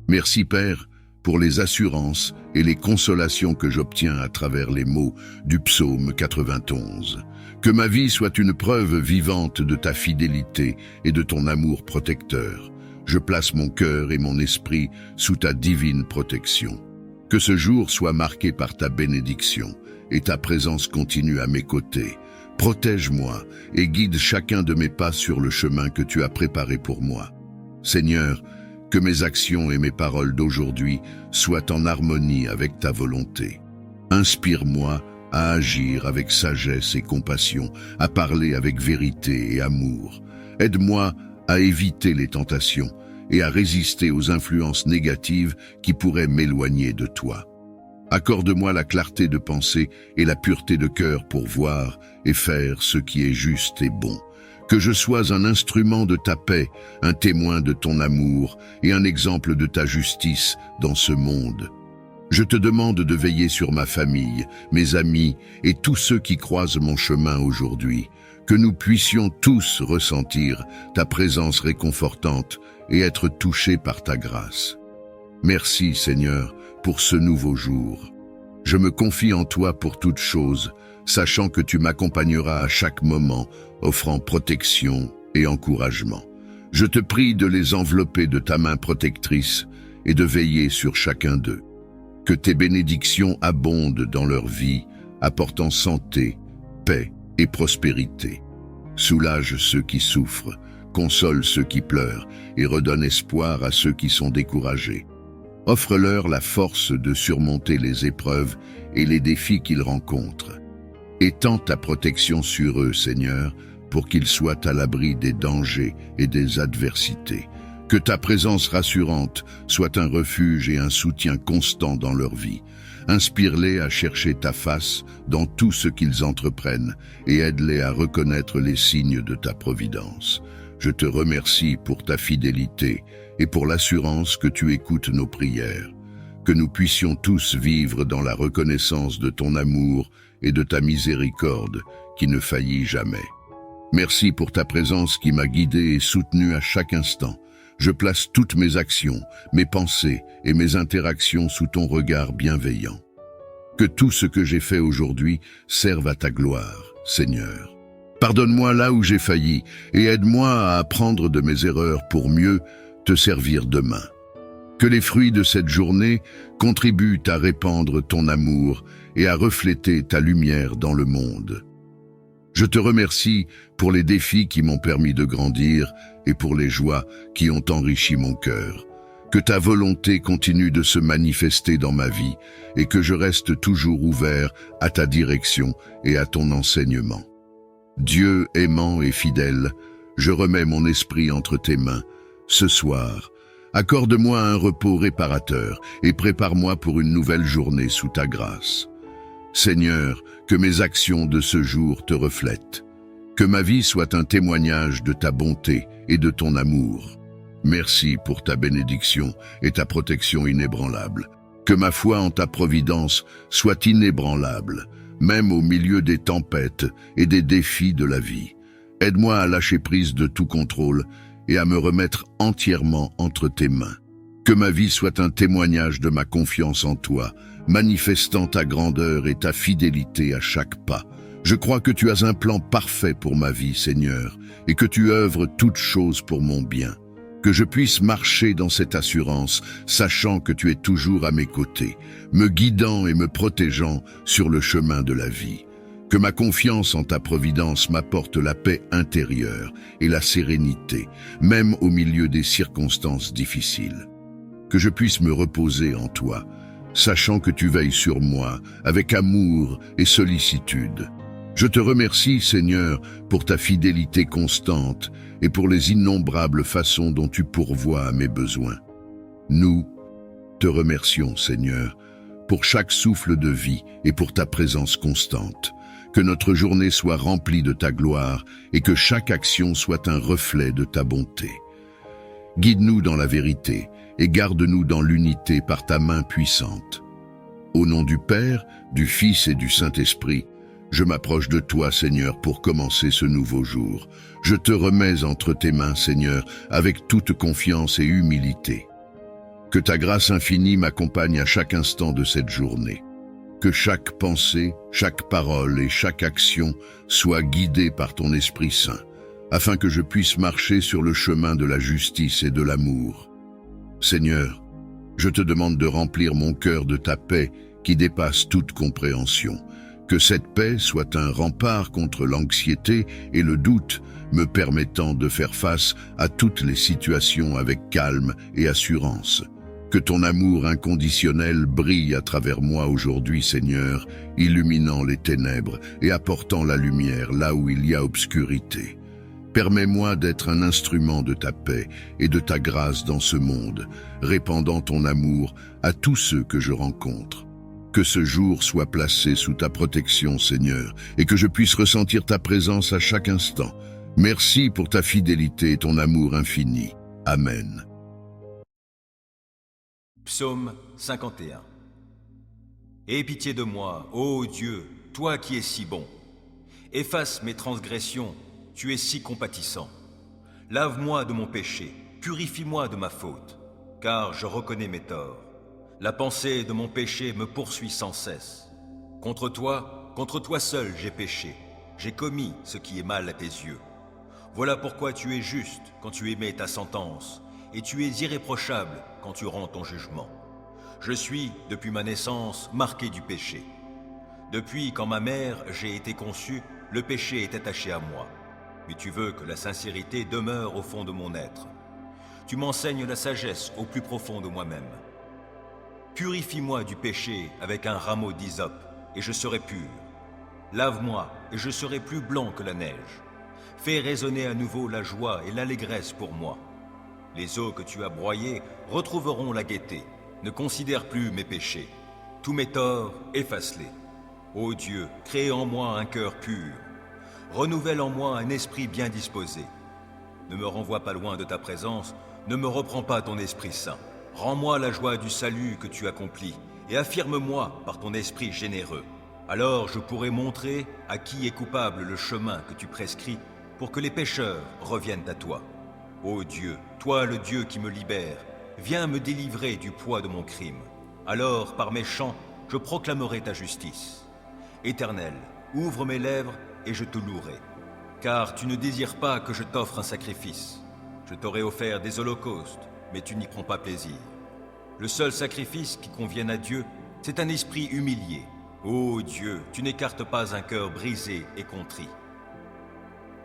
Merci Père, pour les assurances et les consolations que j'obtiens à travers les mots du psaume 91. Que ma vie soit une preuve vivante de ta fidélité et de ton amour protecteur. Je place mon cœur et mon esprit sous ta divine protection. Que ce jour soit marqué par ta bénédiction et ta présence continue à mes côtés. Protège-moi et guide chacun de mes pas sur le chemin que tu as préparé pour moi. Seigneur, que mes actions et mes paroles d'aujourd'hui soient en harmonie avec ta volonté. Inspire-moi à agir avec sagesse et compassion, à parler avec vérité et amour. Aide-moi à éviter les tentations et à résister aux influences négatives qui pourraient m'éloigner de toi. Accorde-moi la clarté de pensée et la pureté de cœur pour voir et faire ce qui est juste et bon. Que je sois un instrument de ta paix, un témoin de ton amour et un exemple de ta justice dans ce monde. Je te demande de veiller sur ma famille, mes amis et tous ceux qui croisent mon chemin aujourd'hui. Que nous puissions tous ressentir ta présence réconfortante et être touchés par ta grâce. Merci Seigneur pour ce nouveau jour. Je me confie en toi pour toutes choses, sachant que tu m'accompagneras à chaque moment, offrant protection et encouragement. Je te prie de les envelopper de ta main protectrice et de veiller sur chacun d'eux. Que tes bénédictions abondent dans leur vie, apportant santé, paix et prospérité. Soulage ceux qui souffrent, console ceux qui pleurent et redonne espoir à ceux qui sont découragés. Offre-leur la force de surmonter les épreuves et les défis qu'ils rencontrent. Étends ta protection sur eux, Seigneur, pour qu'ils soient à l'abri des dangers et des adversités. Que ta présence rassurante soit un refuge et un soutien constant dans leur vie. Inspire-les à chercher ta face dans tout ce qu'ils entreprennent et aide-les à reconnaître les signes de ta providence. Je te remercie pour ta fidélité et pour l'assurance que tu écoutes nos prières. Que nous puissions tous vivre dans la reconnaissance de ton amour et de ta miséricorde qui ne faillit jamais. Merci pour ta présence qui m'a guidé et soutenu à chaque instant. Je place toutes mes actions, mes pensées et mes interactions sous ton regard bienveillant. Que tout ce que j'ai fait aujourd'hui serve à ta gloire, Seigneur. Pardonne-moi là où j'ai failli et aide-moi à apprendre de mes erreurs pour mieux te servir demain. Que les fruits de cette journée contribuent à répandre ton amour et à refléter ta lumière dans le monde. Je te remercie pour les défis qui m'ont permis de grandir et pour les joies qui ont enrichi mon cœur. Que ta volonté continue de se manifester dans ma vie et que je reste toujours ouvert à ta direction et à ton enseignement. Dieu aimant et fidèle, je remets mon esprit entre tes mains. Ce soir, accorde-moi un repos réparateur et prépare-moi pour une nouvelle journée sous ta grâce. Seigneur, que mes actions de ce jour te reflètent. Que ma vie soit un témoignage de ta bonté et de ton amour. Merci pour ta bénédiction et ta protection inébranlable. Que ma foi en ta providence soit inébranlable, même au milieu des tempêtes et des défis de la vie. Aide-moi à lâcher prise de tout contrôle et à me remettre entièrement entre tes mains. Que ma vie soit un témoignage de ma confiance en toi, manifestant ta grandeur et ta fidélité à chaque pas. Je crois que tu as un plan parfait pour ma vie, Seigneur, et que tu œuvres toutes choses pour mon bien. Que je puisse marcher dans cette assurance, sachant que tu es toujours à mes côtés, me guidant et me protégeant sur le chemin de la vie. Que ma confiance en ta providence m'apporte la paix intérieure et la sérénité, même au milieu des circonstances difficiles. Que je puisse me reposer en toi, sachant que tu veilles sur moi avec amour et sollicitude. Je te remercie, Seigneur, pour ta fidélité constante et pour les innombrables façons dont tu pourvois à mes besoins. Nous te remercions, Seigneur, pour chaque souffle de vie et pour ta présence constante. Que notre journée soit remplie de ta gloire et que chaque action soit un reflet de ta bonté. Guide-nous dans la vérité et garde-nous dans l'unité par ta main puissante. Au nom du Père, du Fils et du Saint-Esprit, je m'approche de toi, Seigneur, pour commencer ce nouveau jour. Je te remets entre tes mains, Seigneur, avec toute confiance et humilité. Que ta grâce infinie m'accompagne à chaque instant de cette journée. Que chaque pensée, chaque parole et chaque action soient guidées par ton Esprit Saint, afin que je puisse marcher sur le chemin de la justice et de l'amour. Seigneur, je te demande de remplir mon cœur de ta paix qui dépasse toute compréhension. Que cette paix soit un rempart contre l'anxiété et le doute, me permettant de faire face à toutes les situations avec calme et assurance. Que ton amour inconditionnel brille à travers moi aujourd'hui, Seigneur, illuminant les ténèbres et apportant la lumière là où il y a obscurité. Permets-moi d'être un instrument de ta paix et de ta grâce dans ce monde, répandant ton amour à tous ceux que je rencontre. Que ce jour soit placé sous ta protection, Seigneur, et que je puisse ressentir ta présence à chaque instant. Merci pour ta fidélité et ton amour infini. Amen. Psaume 51. Aie pitié de moi, ô Dieu, toi qui es si bon. Efface mes transgressions, tu es si compatissant. Lave-moi de mon péché, purifie-moi de ma faute, car je reconnais mes torts. La pensée de mon péché me poursuit sans cesse. Contre toi seul j'ai péché, j'ai commis ce qui est mal à tes yeux. Voilà pourquoi tu es juste quand tu émets ta sentence, et tu es irréprochable quand tu rends ton jugement. Je suis, depuis ma naissance, marqué du péché. Depuis quand ma mère j'ai été conçu, le péché est attaché à moi. Mais tu veux que la sincérité demeure au fond de mon être. Tu m'enseignes la sagesse au plus profond de moi-même. Purifie-moi du péché avec un rameau d'hysope, et je serai pur. Lave-moi, et je serai plus blanc que la neige. Fais résonner à nouveau la joie et l'allégresse pour moi. Les eaux que tu as broyées retrouveront la gaieté. Ne considère plus mes péchés. Tous mes torts, efface-les. Ô Dieu, crée en moi un cœur pur. Renouvelle en moi un esprit bien disposé. Ne me renvoie pas loin de ta présence, ne me reprends pas ton Esprit Saint. Rends-moi la joie du salut que tu accomplis, et affirme-moi par ton esprit généreux. Alors je pourrai montrer à qui est coupable le chemin que tu prescris, pour que les pécheurs reviennent à toi. Ô Dieu, toi le Dieu qui me libère, viens me délivrer du poids de mon crime. Alors, par mes chants, je proclamerai ta justice. Éternel, ouvre mes lèvres et je te louerai. Car tu ne désires pas que je t'offre un sacrifice. Je t'aurais offert des holocaustes, mais tu n'y prends pas plaisir. Le seul sacrifice qui convienne à Dieu, c'est un esprit humilié. Ô Dieu, tu n'écartes pas un cœur brisé et contrit.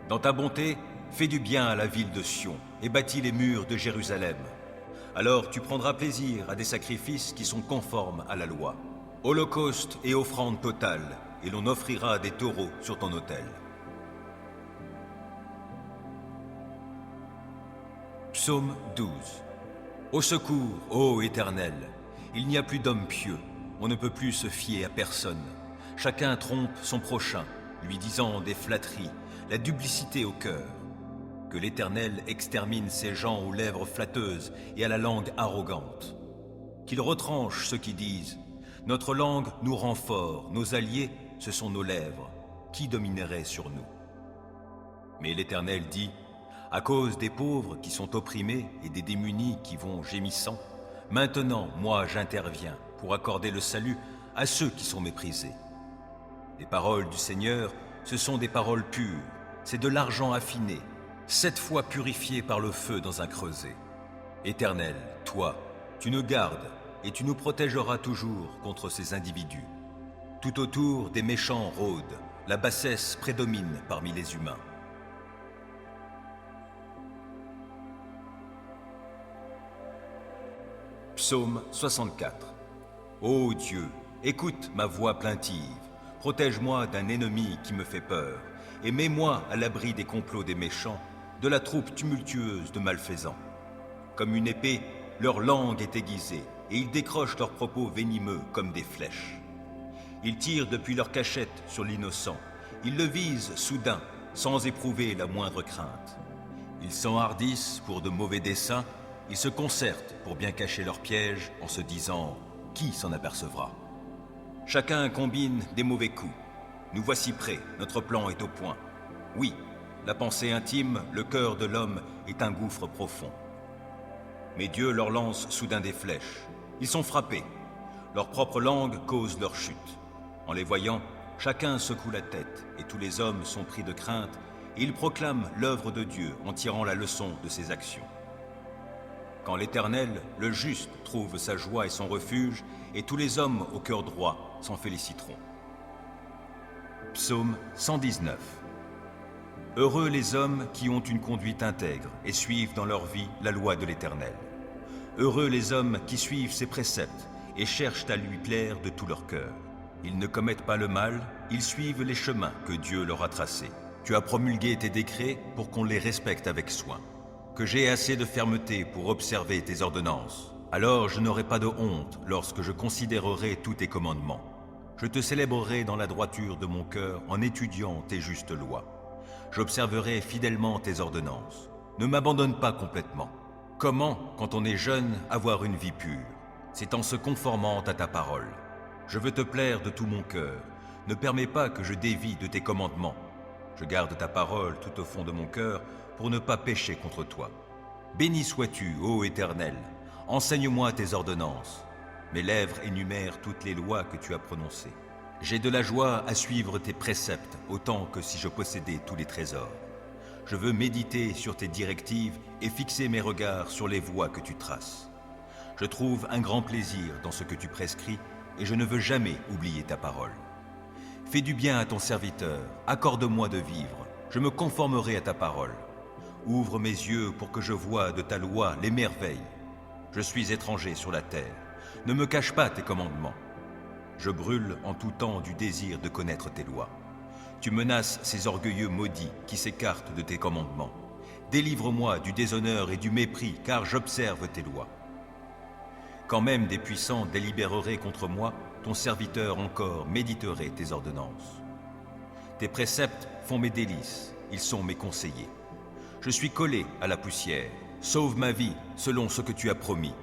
Dans ta bonté, fais du bien à la ville de Sion et bâtis les murs de Jérusalem. Alors tu prendras plaisir à des sacrifices qui sont conformes à la loi. Holocauste et offrande totale, et l'on offrira des taureaux sur ton autel. Psaume 12. Au secours, ô Éternel, il n'y a plus d'homme pieux, on ne peut plus se fier à personne. Chacun trompe son prochain, lui disant des flatteries, la duplicité au cœur. Que l'Éternel extermine ces gens aux lèvres flatteuses et à la langue arrogante. Qu'il retranche ceux qui disent « Notre langue nous rend forts, nos alliés, ce sont nos lèvres. Qui dominerait sur nous ?» Mais l'Éternel dit « À cause des pauvres qui sont opprimés et des démunis qui vont gémissant, maintenant, moi, j'interviens pour accorder le salut à ceux qui sont méprisés. » Les paroles du Seigneur, ce sont des paroles pures, c'est de l'argent affiné, 7 fois purifié par le feu dans un creuset. Éternel, toi, tu nous gardes et tu nous protégeras toujours contre ces individus. Tout autour des méchants rôdent, la bassesse prédomine parmi les humains. Psaume 64. Ô Dieu, écoute ma voix plaintive, protège-moi d'un ennemi qui me fait peur, et mets-moi à l'abri des complots des méchants, de la troupe tumultueuse de malfaisants. Comme une épée, leur langue est aiguisée, et ils décrochent leurs propos venimeux comme des flèches. Ils tirent depuis leur cachette sur l'innocent, ils le visent soudain, sans éprouver la moindre crainte. Ils s'enhardissent pour de mauvais desseins, ils se concertent pour bien cacher leurs pièges en se disant « Qui s'en apercevra ?» Chacun combine des mauvais coups. Nous voici prêts, notre plan est au point. Oui, la pensée intime, le cœur de l'homme est un gouffre profond. Mais Dieu leur lance soudain des flèches. Ils sont frappés. Leur propre langue cause leur chute. En les voyant, chacun secoue la tête et tous les hommes sont pris de crainte et ils proclament l'œuvre de Dieu en tirant la leçon de ses actions. Quand l'Éternel, le juste, trouve sa joie et son refuge, et tous les hommes au cœur droit s'en féliciteront. Psaume 119. Heureux les hommes qui ont une conduite intègre et suivent dans leur vie la loi de l'Éternel. Heureux les hommes qui suivent ses préceptes et cherchent à lui plaire de tout leur cœur. Ils ne commettent pas le mal, ils suivent les chemins que Dieu leur a tracés. Tu as promulgué tes décrets pour qu'on les respecte avec soin. Que j'ai assez de fermeté pour observer tes ordonnances. Alors je n'aurai pas de honte lorsque je considérerai tous tes commandements. Je te célébrerai dans la droiture de mon cœur en étudiant tes justes lois. J'observerai fidèlement tes ordonnances. Ne m'abandonne pas complètement. Comment, quand on est jeune, avoir une vie pure? C'est en se conformant à ta parole. Je veux te plaire de tout mon cœur. Ne permets pas que je dévie de tes commandements. Je garde ta parole tout au fond de mon cœur pour ne pas pécher contre toi. Béni sois-tu, ô Éternel. Enseigne-moi tes ordonnances. Mes lèvres énumèrent toutes les lois que tu as prononcées. J'ai de la joie à suivre tes préceptes, autant que si je possédais tous les trésors. Je veux méditer sur tes directives et fixer mes regards sur les voies que tu traces. Je trouve un grand plaisir dans ce que tu prescris et je ne veux jamais oublier ta parole. Fais du bien à ton serviteur, accorde-moi de vivre, je me conformerai à ta parole. Ouvre mes yeux pour que je voie de ta loi les merveilles. Je suis étranger sur la terre, ne me cache pas tes commandements. Je brûle en tout temps du désir de connaître tes lois. Tu menaces ces orgueilleux maudits qui s'écartent de tes commandements. Délivre-moi du déshonneur et du mépris, car j'observe tes lois. Quand même des puissants délibéreraient contre moi, ton serviteur encore méditerait tes ordonnances. Tes préceptes font mes délices, ils sont mes conseillers. Je suis collé à la poussière, sauve ma vie selon ce que tu as promis.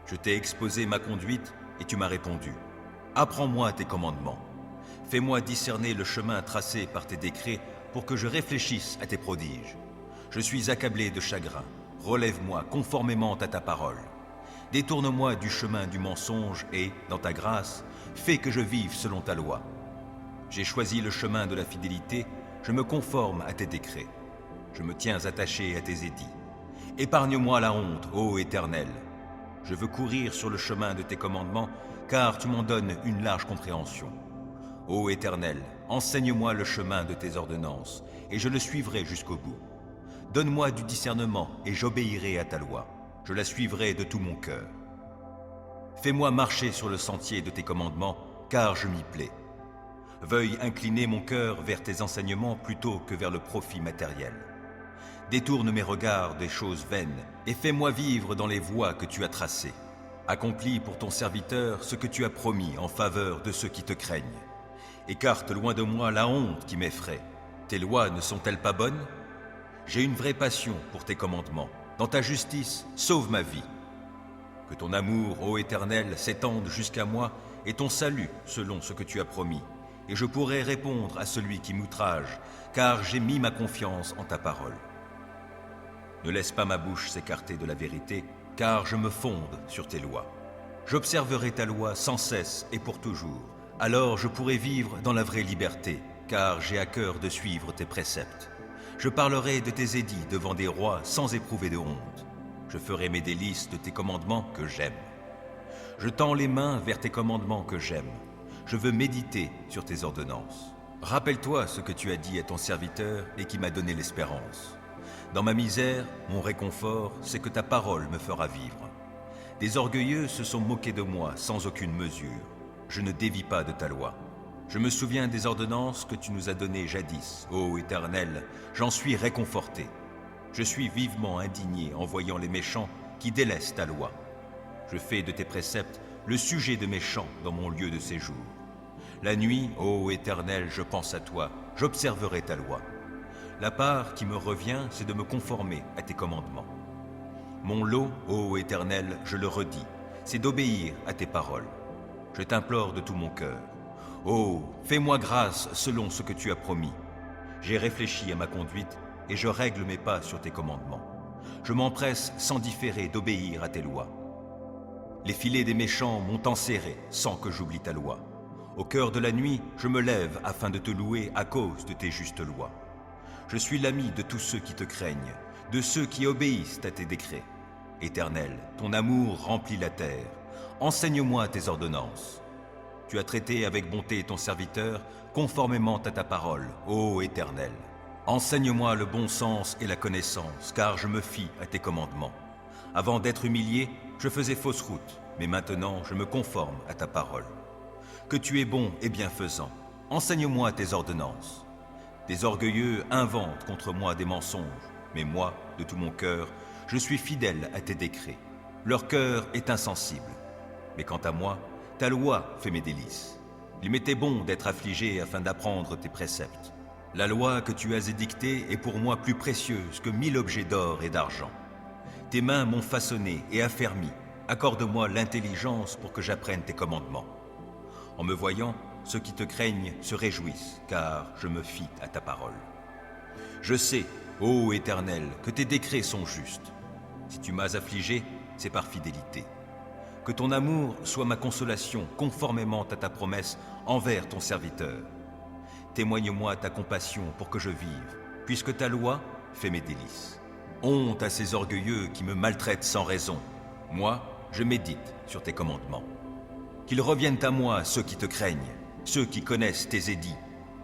Je t'ai exposé ma conduite et tu m'as répondu. Apprends-moi tes commandements. Fais-moi discerner le chemin tracé par tes décrets pour que je réfléchisse à tes prodiges. Je suis accablé de chagrin. Relève-moi conformément à ta parole. Détourne-moi du chemin du mensonge et, dans ta grâce, fais que je vive selon ta loi. J'ai choisi le chemin de la fidélité, je me conforme à tes décrets. Je me tiens attaché à tes édits. Épargne-moi la honte, ô Éternel. Je veux courir sur le chemin de tes commandements, car tu m'en donnes une large compréhension. Ô Éternel, enseigne-moi le chemin de tes ordonnances, et je le suivrai jusqu'au bout. Donne-moi du discernement, et j'obéirai à ta loi. Je la suivrai de tout mon cœur. Fais-moi marcher sur le sentier de tes commandements, car je m'y plais. Veuille incliner mon cœur vers tes enseignements plutôt que vers le profit matériel. Détourne mes regards des choses vaines, et fais-moi vivre dans les voies que tu as tracées. Accomplis pour ton serviteur ce que tu as promis en faveur de ceux qui te craignent. Écarte loin de moi la honte qui m'effraie. Tes lois ne sont-elles pas bonnes? J'ai une vraie passion pour tes commandements. Dans ta justice, sauve ma vie. Que ton amour, ô Éternel, s'étende jusqu'à moi et ton salut selon ce que tu as promis. Et je pourrai répondre à celui qui m'outrage, car j'ai mis ma confiance en ta parole. Ne laisse pas ma bouche s'écarter de la vérité, car je me fonde sur tes lois. J'observerai ta loi sans cesse et pour toujours. Alors je pourrai vivre dans la vraie liberté, car j'ai à cœur de suivre tes préceptes. Je parlerai de tes édits devant des rois sans éprouver de honte. Je ferai mes délices de tes commandements que j'aime. Je tends les mains vers tes commandements que j'aime. Je veux méditer sur tes ordonnances. Rappelle-toi ce que tu as dit à ton serviteur et qui m'a donné l'espérance. Dans ma misère, mon réconfort, c'est que ta parole me fera vivre. Des orgueilleux se sont moqués de moi sans aucune mesure. Je ne dévie pas de ta loi. Je me souviens des ordonnances que tu nous as données jadis. Ô Éternel, j'en suis réconforté. Je suis vivement indigné en voyant les méchants qui délaissent ta loi. Je fais de tes préceptes le sujet de mes chants dans mon lieu de séjour. La nuit, ô Éternel, je pense à toi, j'observerai ta loi. La part qui me revient, c'est de me conformer à tes commandements. Mon lot, ô Éternel, je le redis, c'est d'obéir à tes paroles. Je t'implore de tout mon cœur. Oh, fais-moi grâce selon ce que tu as promis. J'ai réfléchi à ma conduite et je règle mes pas sur tes commandements. Je m'empresse sans différer d'obéir à tes lois. Les filets des méchants m'ont enserré sans que j'oublie ta loi. Au cœur de la nuit, je me lève afin de te louer à cause de tes justes lois. Je suis l'ami de tous ceux qui te craignent, de ceux qui obéissent à tes décrets. Éternel, ton amour remplit la terre. Enseigne-moi tes ordonnances. Tu as traité avec bonté ton serviteur, conformément à ta parole, ô Éternel. Enseigne-moi le bon sens et la connaissance, car je me fie à tes commandements. Avant d'être humilié, je faisais fausse route, mais maintenant je me conforme à ta parole. Que tu es bon et bienfaisant, enseigne-moi tes ordonnances. Des orgueilleux inventent contre moi des mensonges, mais moi, de tout mon cœur, je suis fidèle à tes décrets. Leur cœur est insensible. Mais quant à moi, ta loi fait mes délices. Il m'était bon d'être affligé afin d'apprendre tes préceptes. La loi que tu as édictée est pour moi plus précieuse que 1000 objets d'or et d'argent. Tes mains m'ont façonné et affermi. Accorde-moi l'intelligence pour que j'apprenne tes commandements. En me voyant, ceux qui te craignent se réjouissent, car je me fie à ta parole. Je sais, ô Éternel, que tes décrets sont justes. Si tu m'as affligé, c'est par fidélité. Que ton amour soit ma consolation, conformément à ta promesse envers ton serviteur. Témoigne-moi ta compassion pour que je vive, puisque ta loi fait mes délices. Honte à ces orgueilleux qui me maltraitent sans raison. Moi, je médite sur tes commandements. Qu'ils reviennent à moi ceux qui te craignent, ceux qui connaissent tes édits.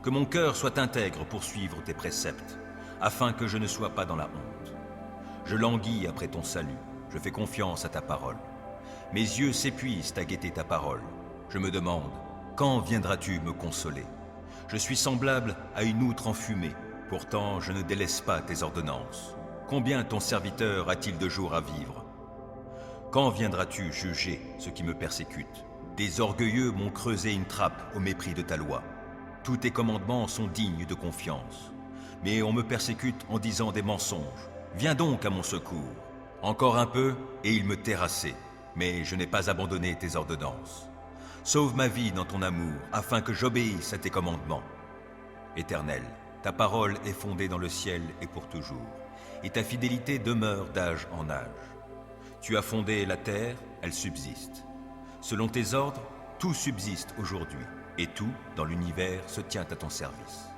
Que mon cœur soit intègre pour suivre tes préceptes, afin que je ne sois pas dans la honte. Je languis après ton salut, je fais confiance à ta parole. Mes yeux s'épuisent à guetter ta parole. Je me demande, quand viendras-tu me consoler? Je suis semblable à une outre enfumée, pourtant je ne délaisse pas tes ordonnances. Combien ton serviteur a-t-il de jours à vivre? Quand viendras-tu juger ceux qui me persécutent? Des orgueilleux m'ont creusé une trappe au mépris de ta loi. Tous tes commandements sont dignes de confiance. Mais on me persécute en disant des mensonges. Viens donc à mon secours. Encore un peu, et il me terrassait. Mais je n'ai pas abandonné tes ordonnances. Sauve ma vie dans ton amour, afin que j'obéisse à tes commandements. Éternel, ta parole est fondée dans le ciel et pour toujours, et ta fidélité demeure d'âge en âge. Tu as fondé la terre, elle subsiste. Selon tes ordres, tout subsiste aujourd'hui, et tout, dans l'univers, se tient à ton service.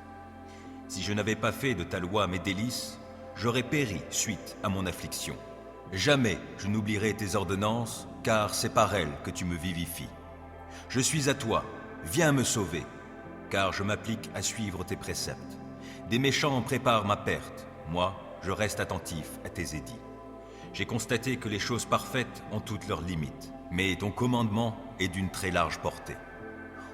Si je n'avais pas fait de ta loi mes délices, j'aurais péri suite à mon affliction. Jamais je n'oublierai tes ordonnances, car c'est par elles que tu me vivifies. Je suis à toi, viens me sauver, car je m'applique à suivre tes préceptes. Des méchants préparent ma perte, moi, je reste attentif à tes édits. J'ai constaté que les choses parfaites ont toutes leurs limites, mais ton commandement est d'une très large portée.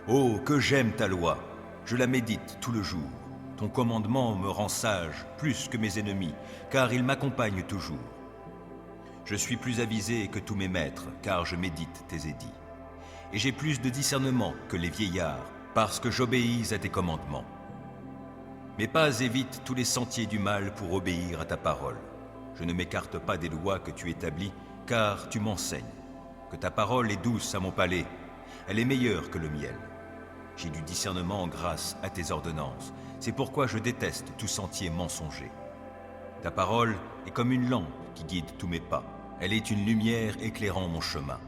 Oh, que j'aime ta loi, je la médite tout le jour. Ton commandement me rend sage plus que mes ennemis, car il m'accompagne toujours. Je suis plus avisé que tous mes maîtres, car je médite tes édits. Et j'ai plus de discernement que les vieillards, parce que j'obéis à tes commandements. Mes pas évitent tous les sentiers du mal pour obéir à ta parole. Je ne m'écarte pas des lois que tu établis, car tu m'enseignes. Que ta parole est douce à mon palais, elle est meilleure que le miel. J'ai du discernement grâce à tes ordonnances, c'est pourquoi je déteste tout sentier mensonger. Ta parole est comme une lampe qui guide tous mes pas, elle est une lumière éclairant mon chemin.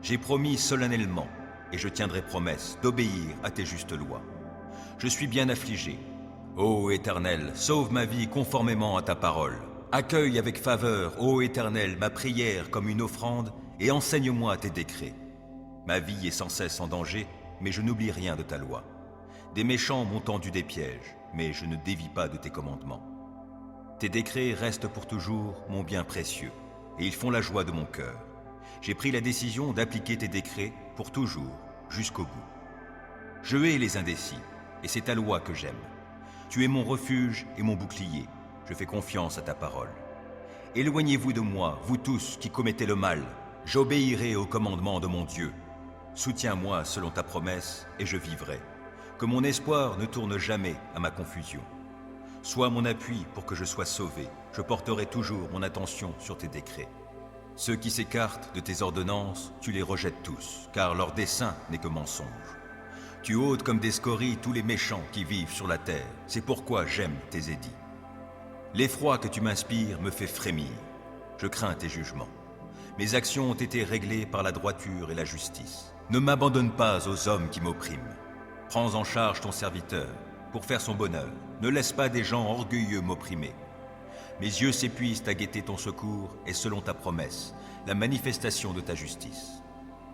J'ai promis solennellement, et je tiendrai promesse, d'obéir à tes justes lois. Je suis bien affligé. Ô Éternel, sauve ma vie conformément à ta parole. Accueille avec faveur, ô Éternel, ma prière comme une offrande, et enseigne-moi tes décrets. Ma vie est sans cesse en danger, mais je n'oublie rien de ta loi. Des méchants m'ont tendu des pièges, mais je ne dévie pas de tes commandements. Tes décrets restent pour toujours mon bien précieux, et ils font la joie de mon cœur. J'ai pris la décision d'appliquer tes décrets pour toujours, jusqu'au bout. Je hais les indécis, et c'est ta loi que j'aime. Tu es mon refuge et mon bouclier, je fais confiance à ta parole. Éloignez-vous de moi, vous tous qui commettez le mal, j'obéirai au commandement de mon Dieu. Soutiens-moi selon ta promesse, et je vivrai. Que mon espoir ne tourne jamais à ma confusion. Sois mon appui pour que je sois sauvé, je porterai toujours mon attention sur tes décrets. Ceux qui s'écartent de tes ordonnances, tu les rejettes tous, car leur dessein n'est que mensonge. Tu ôtes comme des scories tous les méchants qui vivent sur la terre, c'est pourquoi j'aime tes édits. L'effroi que tu m'inspires me fait frémir, je crains tes jugements. Mes actions ont été réglées par la droiture et la justice. Ne m'abandonne pas aux hommes qui m'oppriment. Prends en charge ton serviteur, pour faire son bonheur. Ne laisse pas des gens orgueilleux m'opprimer. Mes yeux s'épuisent à guetter ton secours et selon ta promesse, la manifestation de ta justice.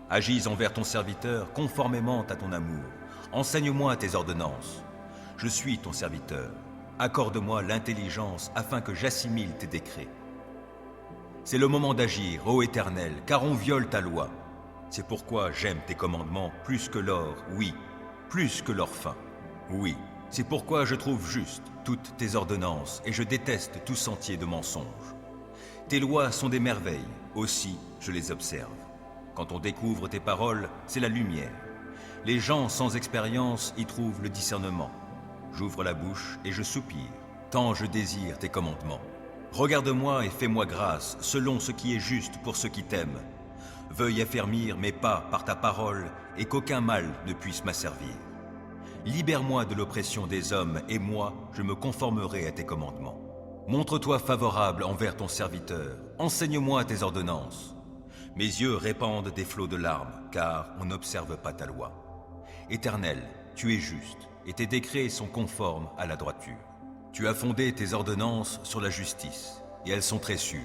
Agis envers ton serviteur conformément à ton amour. Enseigne-moi tes ordonnances. Je suis ton serviteur. Accorde-moi l'intelligence afin que j'assimile tes décrets. C'est le moment d'agir, ô Éternel, car on viole ta loi. C'est pourquoi j'aime tes commandements plus que l'or, oui, plus que l'or fin. Oui, c'est pourquoi je trouve juste toutes tes ordonnances et je déteste tout sentier de mensonge. Tes lois sont des merveilles, aussi je les observe. Quand on découvre tes paroles, c'est la lumière. Les gens sans expérience y trouvent le discernement. J'ouvre la bouche et je soupire, tant je désire tes commandements. Regarde-moi et fais-moi grâce, selon ce qui est juste pour ceux qui t'aiment. Veuille affermir mes pas par ta parole et qu'aucun mal ne puisse m'asservir. Libère-moi de l'oppression des hommes et moi, je me conformerai à tes commandements. Montre-toi favorable envers ton serviteur, enseigne-moi tes ordonnances. Mes yeux répandent des flots de larmes, car on n'observe pas ta loi. Éternel, tu es juste, et tes décrets sont conformes à la droiture. Tu as fondé tes ordonnances sur la justice, et elles sont très sûres.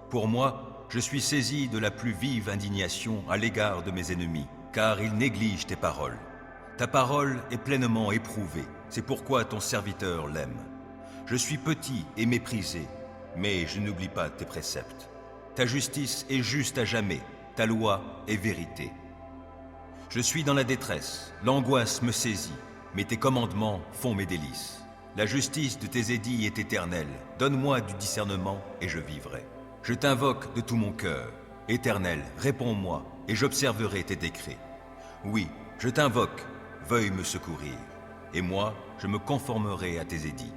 Pour moi, je suis saisi de la plus vive indignation à l'égard de mes ennemis, car ils négligent tes paroles. Ta parole est pleinement éprouvée, c'est pourquoi ton serviteur l'aime. Je suis petit et méprisé, mais je n'oublie pas tes préceptes. Ta justice est juste à jamais, ta loi est vérité. Je suis dans la détresse, l'angoisse me saisit, mais tes commandements font mes délices. La justice de tes édits est éternelle, donne-moi du discernement et je vivrai. Je t'invoque de tout mon cœur, Éternel, réponds-moi et j'observerai tes décrets. Oui, je t'invoque, veuille me secourir, et moi, je me conformerai à tes édits.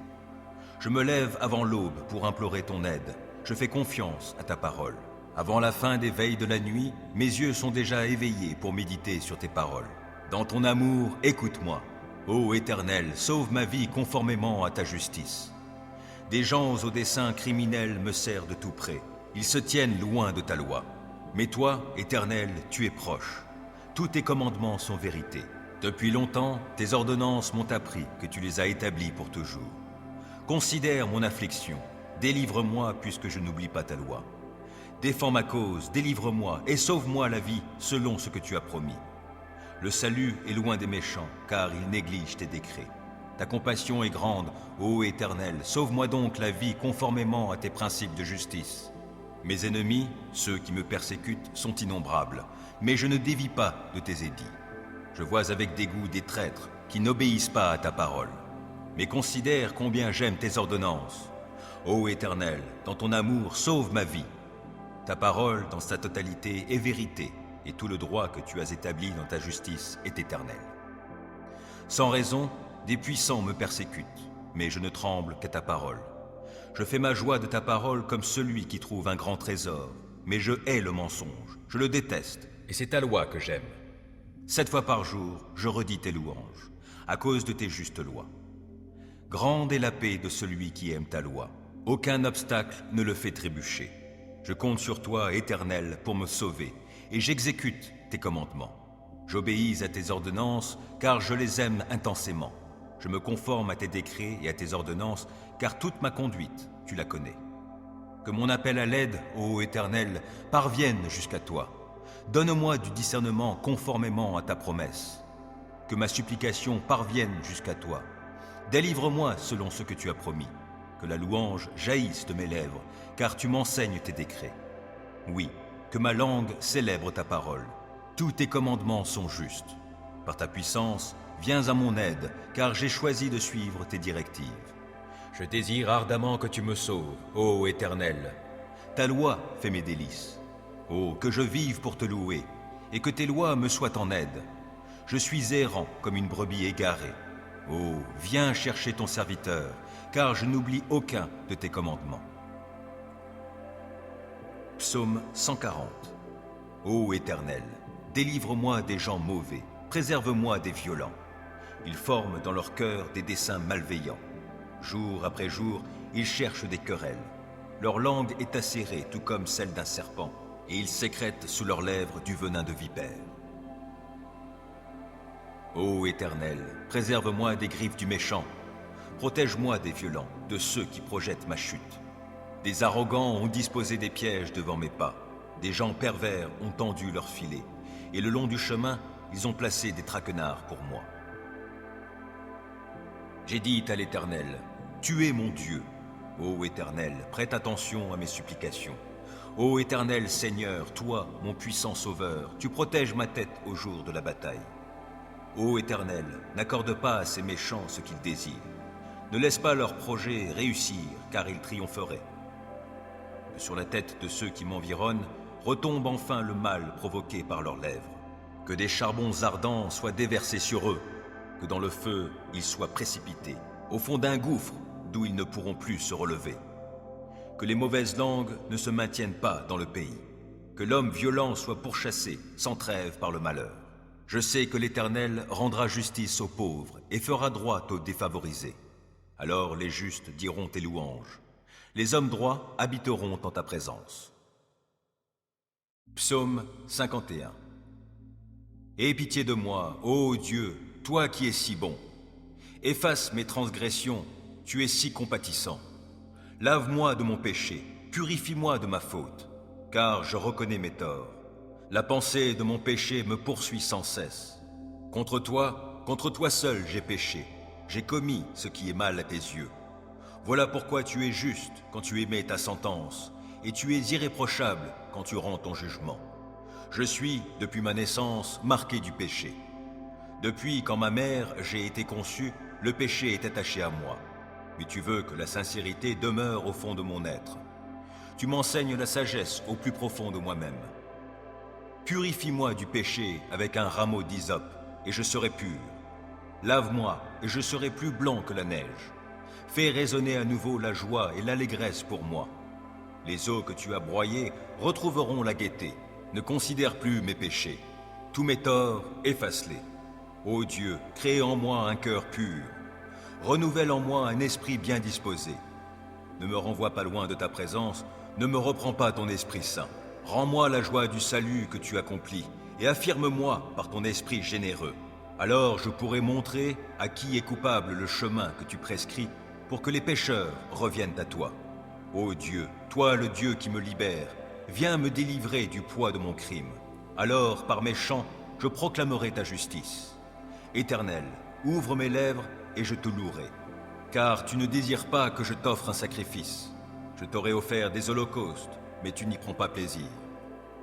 Je me lève avant l'aube pour implorer ton aide, je fais confiance à ta parole. Avant la fin des veilles de la nuit, mes yeux sont déjà éveillés pour méditer sur tes paroles. Dans ton amour, écoute-moi. Ô Éternel, sauve ma vie conformément à ta justice. Des gens au dessein criminel me serrent de tout près. Ils se tiennent loin de ta loi. Mais toi, Éternel, tu es proche. Tous tes commandements sont vérité. Depuis longtemps, tes ordonnances m'ont appris que tu les as établies pour toujours. Considère mon affliction. Délivre-moi puisque je n'oublie pas ta loi. Défends ma cause, délivre-moi et sauve-moi la vie selon ce que tu as promis. Le salut est loin des méchants, car ils négligent tes décrets. Ta compassion est grande, ô Éternel, sauve-moi donc la vie conformément à tes principes de justice. Mes ennemis, ceux qui me persécutent, sont innombrables, mais je ne dévie pas de tes édits. Je vois avec dégoût des traîtres qui n'obéissent pas à ta parole. Mais considère combien j'aime tes ordonnances. Ô Éternel, dans ton amour, sauve ma vie. Ta parole, dans sa totalité, est vérité, et tout le droit que tu as établi dans ta justice est éternel. Sans raison, des puissants me persécutent, mais je ne tremble qu'à ta parole. Je fais ma joie de ta parole comme celui qui trouve un grand trésor, mais je hais le mensonge, je le déteste, et c'est ta loi que j'aime. 7 fois par jour, je redis tes louanges, à cause de tes justes lois. Grande est la paix de celui qui aime ta loi. Aucun obstacle ne le fait trébucher. Je compte sur toi, Éternel, pour me sauver, et j'exécute tes commandements. J'obéis à tes ordonnances, car je les aime intensément. Je me conforme à tes décrets et à tes ordonnances, car toute ma conduite, tu la connais. Que mon appel à l'aide, ô Éternel, parvienne jusqu'à toi. Donne-moi du discernement conformément à ta promesse. que ma supplication parvienne jusqu'à toi. Délivre-moi selon ce que tu as promis, que la louange jaillisse de mes lèvres, car tu m'enseignes tes décrets. Oui, que ma langue célèbre ta parole. Tous tes commandements sont justes. Par ta puissance, viens à mon aide, car j'ai choisi de suivre tes directives. Je désire ardemment que tu me sauves, ô Éternel. Ta loi fait mes délices. Oh, que je vive pour te louer, et que tes lois me soient en aide. Je suis errant comme une brebis égarée. Oh, viens chercher ton serviteur, car je n'oublie aucun de tes commandements. Psaume 140. Ô Éternel, délivre-moi des gens mauvais, préserve-moi des violents. Ils forment dans leur cœur des desseins malveillants. Jour après jour, ils cherchent des querelles. Leur langue est acérée, tout comme celle d'un serpent, et ils sécrètent sous leurs lèvres du venin de vipère. Ô Éternel, préserve-moi des griffes du méchant. Protège-moi des violents, de ceux qui projettent ma chute. Des arrogants ont disposé des pièges devant mes pas. Des gens pervers ont tendu leurs filets. Et le long du chemin, ils ont placé des traquenards pour moi. J'ai dit à l'Éternel, tu es mon Dieu. Ô Éternel, prête attention à mes supplications. Ô Éternel Seigneur, toi, mon puissant Sauveur, tu protèges ma tête au jour de la bataille. Ô Éternel, n'accorde pas à ces méchants ce qu'ils désirent. Ne laisse pas leurs projets réussir, car ils triompheraient. Que sur la tête de ceux qui m'environnent retombe enfin le mal provoqué par leurs lèvres. Que des charbons ardents soient déversés sur eux, que dans le feu ils soient précipités, au fond d'un gouffre d'où ils ne pourront plus se relever. Que les mauvaises langues ne se maintiennent pas dans le pays, que l'homme violent soit pourchassé sans trêve par le malheur. Je sais que l'Éternel rendra justice aux pauvres et fera droit aux défavorisés. Alors les justes diront tes louanges. Les hommes droits habiteront en ta présence. Psaume 51. Aie pitié de moi, ô Dieu, toi qui es si bon. Efface mes transgressions, tu es si compatissant. Lave-moi de mon péché, purifie-moi de ma faute, car je reconnais mes torts. La pensée de mon péché me poursuit sans cesse. Contre toi seul j'ai péché, j'ai commis ce qui est mal à tes yeux. Voilà pourquoi tu es juste quand tu émets ta sentence, et tu es irréprochable quand tu rends ton jugement. Je suis, depuis ma naissance, marqué du péché. Depuis quand ma mère j'ai été conçue, le péché est attaché à moi. Mais tu veux que la sincérité demeure au fond de mon être. Tu m'enseignes la sagesse au plus profond de moi-même. Purifie-moi du péché avec un rameau d'hysope, et je serai pur. Lave-moi, et je serai plus blanc que la neige. Fais résonner à nouveau la joie et l'allégresse pour moi. Les eaux que tu as broyées retrouveront la gaieté. Ne considère plus mes péchés. Tous mes torts, efface-les. Ô Dieu, crée en moi un cœur pur. Renouvelle en moi un esprit bien disposé. Ne me renvoie pas loin de ta présence, ne me reprends pas ton Esprit Saint. Rends-moi la joie du salut que tu accomplis, et affirme-moi par ton esprit généreux. Alors je pourrai montrer à qui est coupable le chemin que tu prescris, pour que les pécheurs reviennent à toi. Ô Dieu, toi le Dieu qui me libère, viens me délivrer du poids de mon crime. Alors, par mes chants, je proclamerai ta justice. Éternel, ouvre mes lèvres et je te louerai. Car tu ne désires pas que je t'offre un sacrifice. Je t'aurais offert des holocaustes, mais tu n'y prends pas plaisir.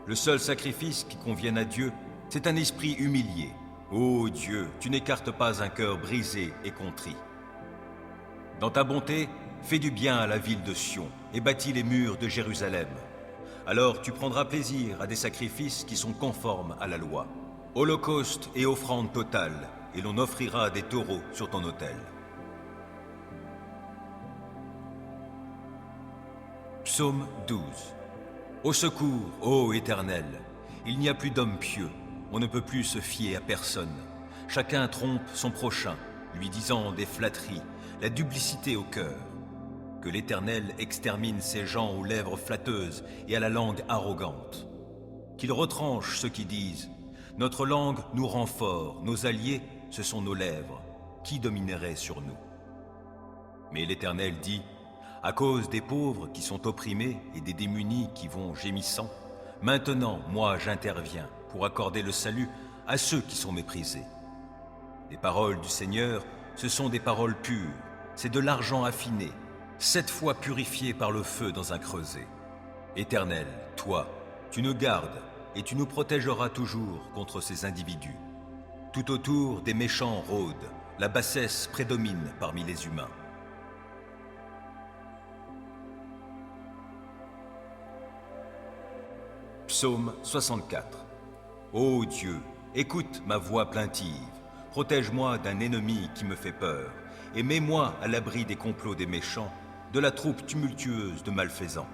Le seul sacrifice qui convienne à Dieu, c'est un esprit humilié. Ô Dieu, tu n'écartes pas un cœur brisé et contrit. Dans ta bonté, fais du bien à la ville de Sion et bâtis les murs de Jérusalem. Alors tu prendras plaisir à des sacrifices qui sont conformes à la loi. Holocauste et offrande totale, et l'on offrira des taureaux sur ton autel. Psaume 12. Au secours, ô Éternel, il n'y a plus d'homme pieux, on ne peut plus se fier à personne. Chacun trompe son prochain, lui disant des flatteries, la duplicité au cœur. Que l'Éternel extermine ces gens aux lèvres flatteuses et à la langue arrogante. Qu'il retranche ceux qui disent « Notre langue nous rend forts, nos alliés, ce sont nos lèvres. Qui dominerait sur nous ?» Mais l'Éternel dit « À cause des pauvres qui sont opprimés et des démunis qui vont gémissant, maintenant, moi, j'interviens pour accorder le salut à ceux qui sont méprisés. Les paroles du Seigneur, ce sont des paroles pures, c'est de l'argent affiné, 7 fois purifié par le feu dans un creuset. Éternel, toi, tu nous gardes et tu nous protégeras toujours contre ces individus. Tout autour, des méchants rôdent, la bassesse prédomine parmi les humains. Psaume 64. Ô Dieu, écoute ma voix plaintive, protège-moi d'un ennemi qui me fait peur, et mets-moi à l'abri des complots des méchants, de la troupe tumultueuse de malfaisants.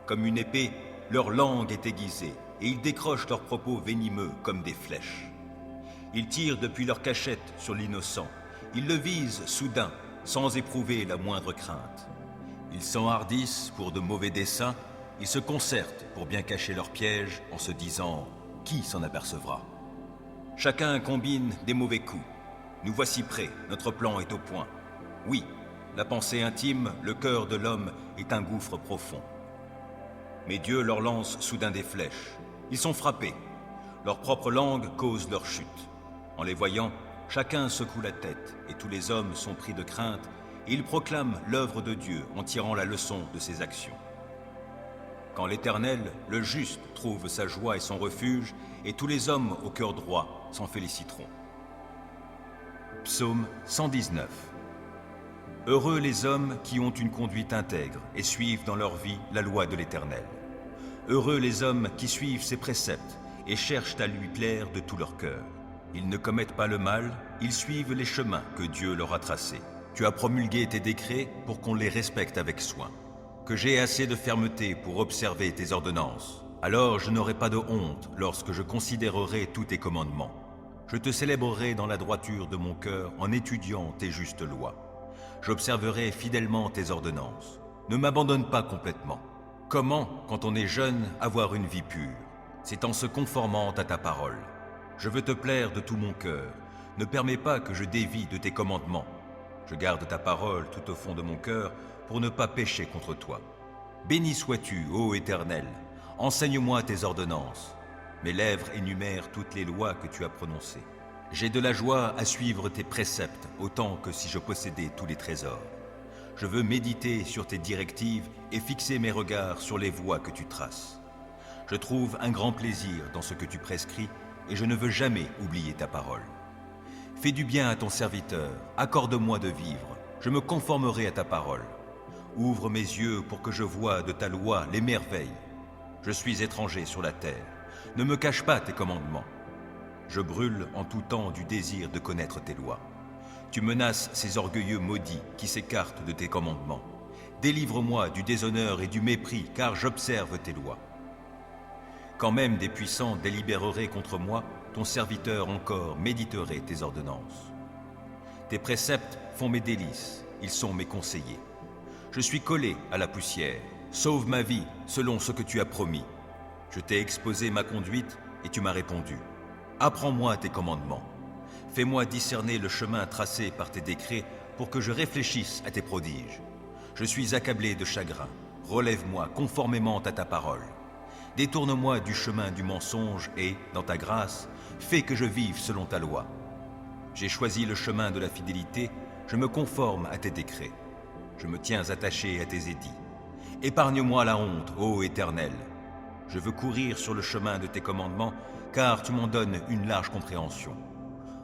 Comme une épée, leur langue est aiguisée, et ils décrochent leurs propos venimeux comme des flèches. Ils tirent depuis leur cachette sur l'innocent, ils le visent soudain, sans éprouver la moindre crainte. Ils s'enhardissent pour de mauvais desseins, ils se concertent pour bien cacher leurs pièges en se disant « Qui s'en apercevra ?» Chacun combine des mauvais coups. Nous voici prêts, notre plan est au point. Oui, la pensée intime, le cœur de l'homme est un gouffre profond. Mais Dieu leur lance soudain des flèches. Ils sont frappés. Leur propre langue cause leur chute. En les voyant, chacun secoue la tête et tous les hommes sont pris de crainte et ils proclament l'œuvre de Dieu en tirant la leçon de ses actions. Quand l'Éternel, le juste, trouve sa joie et son refuge, et tous les hommes au cœur droit s'en féliciteront. Psaume 119. Heureux les hommes qui ont une conduite intègre et suivent dans leur vie la loi de l'Éternel. Heureux les hommes qui suivent ses préceptes et cherchent à lui plaire de tout leur cœur. Ils ne commettent pas le mal, ils suivent les chemins que Dieu leur a tracés. Tu as promulgué tes décrets pour qu'on les respecte avec soin. Que j'ai assez de fermeté pour observer tes ordonnances. Alors je n'aurai pas de honte lorsque je considérerai tous tes commandements. Je te célébrerai dans la droiture de mon cœur en étudiant tes justes lois. J'observerai fidèlement tes ordonnances. Ne m'abandonne pas complètement. Comment, quand on est jeune, avoir une vie pure? C'est en se conformant à ta parole. Je veux te plaire de tout mon cœur. Ne permets pas que je dévie de tes commandements. Je garde ta parole tout au fond de mon cœur pour ne pas pécher contre toi. Béni sois-tu, ô Éternel, enseigne-moi tes ordonnances. Mes lèvres énumèrent toutes les lois que tu as prononcées. J'ai de la joie à suivre tes préceptes, autant que si je possédais tous les trésors. Je veux méditer sur tes directives et fixer mes regards sur les voies que tu traces. Je trouve un grand plaisir dans ce que tu prescris et je ne veux jamais oublier ta parole. Fais du bien à ton serviteur, accorde-moi de vivre, je me conformerai à ta parole. Ouvre mes yeux pour que je voie de ta loi les merveilles. Je suis étranger sur la terre, ne me cache pas tes commandements. Je brûle en tout temps du désir de connaître tes lois. Tu menaces ces orgueilleux maudits qui s'écartent de tes commandements. Délivre-moi du déshonneur et du mépris, car j'observe tes lois. Quand même des puissants délibéreraient contre moi, ton serviteur encore méditerait tes ordonnances. Tes préceptes font mes délices, ils sont mes conseillers. Je suis collé à la poussière, sauve ma vie selon ce que tu as promis. Je t'ai exposé ma conduite et tu m'as répondu. Apprends-moi tes commandements. Fais-moi discerner le chemin tracé par tes décrets pour que je réfléchisse à tes prodiges. Je suis accablé de chagrin, relève-moi conformément à ta parole. Détourne-moi du chemin du mensonge et, dans ta grâce, fais que je vive selon ta loi. J'ai choisi le chemin de la fidélité, je me conforme à tes décrets. Je me tiens attaché à tes édits. Épargne-moi la honte, ô Éternel. Je veux courir sur le chemin de tes commandements, car tu m'en donnes une large compréhension.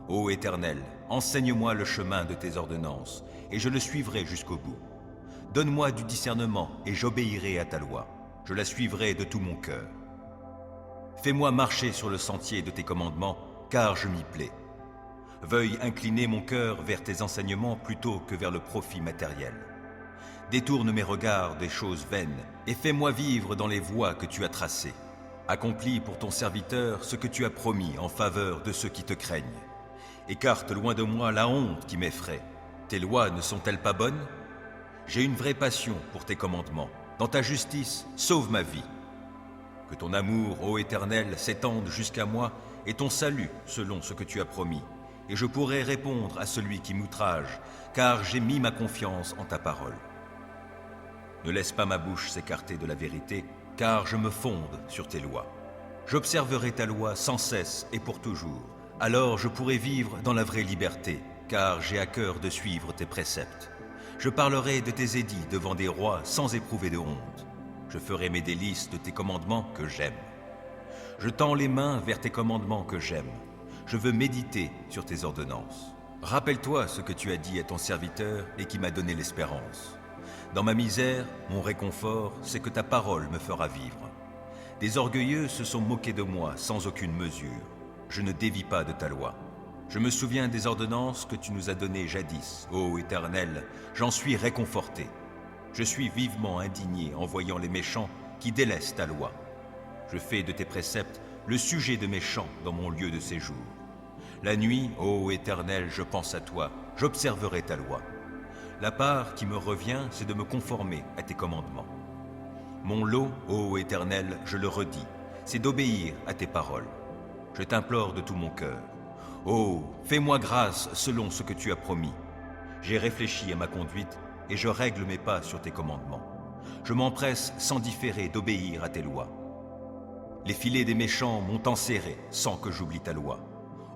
Ô Éternel, enseigne-moi le chemin de tes ordonnances, et je le suivrai jusqu'au bout. Donne-moi du discernement, et j'obéirai à ta loi. Je la suivrai de tout mon cœur. Fais-moi marcher sur le sentier de tes commandements, car je m'y plais. Veuille incliner mon cœur vers tes enseignements plutôt que vers le profit matériel. Détourne mes regards des choses vaines et fais-moi vivre dans les voies que tu as tracées. Accomplis pour ton serviteur ce que tu as promis en faveur de ceux qui te craignent. Écarte loin de moi la honte qui m'effraie. Tes lois ne sont-elles pas bonnes? J'ai une vraie passion pour tes commandements. Dans ta justice, sauve ma vie. Que ton amour, ô Éternel, s'étende jusqu'à moi et ton salut selon ce que tu as promis. Et je pourrai répondre à celui qui m'outrage, car j'ai mis ma confiance en ta parole. Ne laisse pas ma bouche s'écarter de la vérité, car je me fonde sur tes lois. J'observerai ta loi sans cesse et pour toujours. Alors je pourrai vivre dans la vraie liberté, car j'ai à cœur de suivre tes préceptes. Je parlerai de tes édits devant des rois sans éprouver de honte. Je ferai mes délices de tes commandements que j'aime. Je tends les mains vers tes commandements que j'aime. Je veux méditer sur tes ordonnances. Rappelle-toi ce que tu as dit à ton serviteur et qui m'a donné l'espérance. Dans ma misère, mon réconfort, c'est que ta parole me fera vivre. Des orgueilleux se sont moqués de moi sans aucune mesure. Je ne dévie pas de ta loi. Je me souviens des ordonnances que tu nous as données jadis, ô Éternel, j'en suis réconforté. Je suis vivement indigné en voyant les méchants qui délaissent ta loi. Je fais de tes préceptes le sujet de mes chants dans mon lieu de séjour. La nuit, ô Éternel, je pense à toi, j'observerai ta loi. La part qui me revient, c'est de me conformer à tes commandements. Mon lot, ô Éternel, je le redis, c'est d'obéir à tes paroles. Je t'implore de tout mon cœur. Oh, fais-moi grâce selon ce que tu as promis. J'ai réfléchi à ma conduite et je règle mes pas sur tes commandements. Je m'empresse sans différer d'obéir à tes lois. Les filets des méchants m'ont enserré sans que j'oublie ta loi.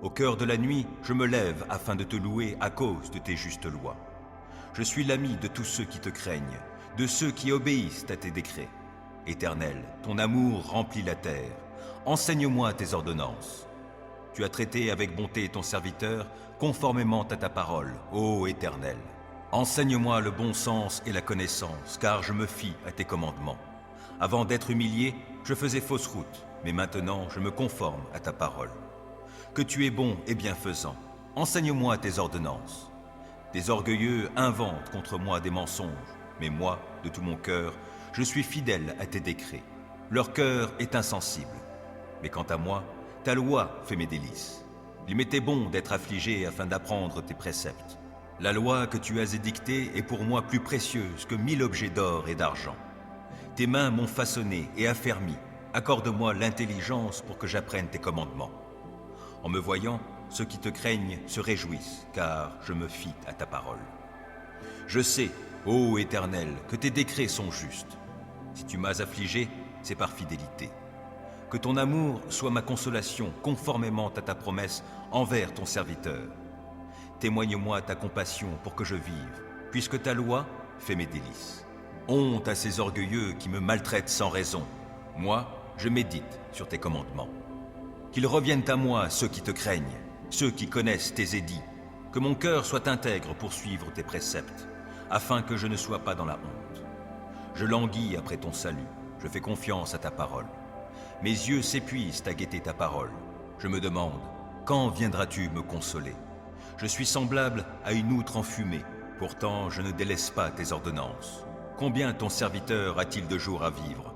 Au cœur de la nuit, je me lève afin de te louer à cause de tes justes lois. Je suis l'ami de tous ceux qui te craignent, de ceux qui obéissent à tes décrets. Éternel, ton amour remplit la terre. Enseigne-moi tes ordonnances. Tu as traité avec bonté ton serviteur, conformément à ta parole, ô Éternel. Enseigne-moi le bon sens et la connaissance, car je me fie à tes commandements. Avant d'être humilié, je faisais fausse route, mais maintenant je me conforme à ta parole. Que tu es bon et bienfaisant, enseigne-moi tes ordonnances. Des orgueilleux inventent contre moi des mensonges, mais moi, de tout mon cœur, je suis fidèle à tes décrets. Leur cœur est insensible. Mais quant à moi, ta loi fait mes délices. Il m'était bon d'être affligé afin d'apprendre tes préceptes. La loi que tu as édictée est pour moi plus précieuse que 1000 objets d'or et d'argent. Tes mains m'ont façonné et affermi. Accorde-moi l'intelligence pour que j'apprenne tes commandements. En me voyant, ceux qui te craignent se réjouissent, car je me fie à ta parole. Je sais, ô Éternel, que tes décrets sont justes. Si tu m'as affligé, c'est par fidélité. Que ton amour soit ma consolation conformément à ta promesse envers ton serviteur. Témoigne-moi ta compassion pour que je vive, puisque ta loi fait mes délices. Honte à ces orgueilleux qui me maltraitent sans raison. Moi, je médite sur tes commandements. Qu'ils reviennent à moi ceux qui te craignent, ceux qui connaissent tes édits. Que mon cœur soit intègre pour suivre tes préceptes, afin que je ne sois pas dans la honte. Je languis après ton salut, je fais confiance à ta parole. Mes yeux s'épuisent à guetter ta parole. Je me demande, quand viendras-tu me consoler? Je suis semblable à une outre enfumée, pourtant je ne délaisse pas tes ordonnances. Combien ton serviteur a-t-il de jours à vivre?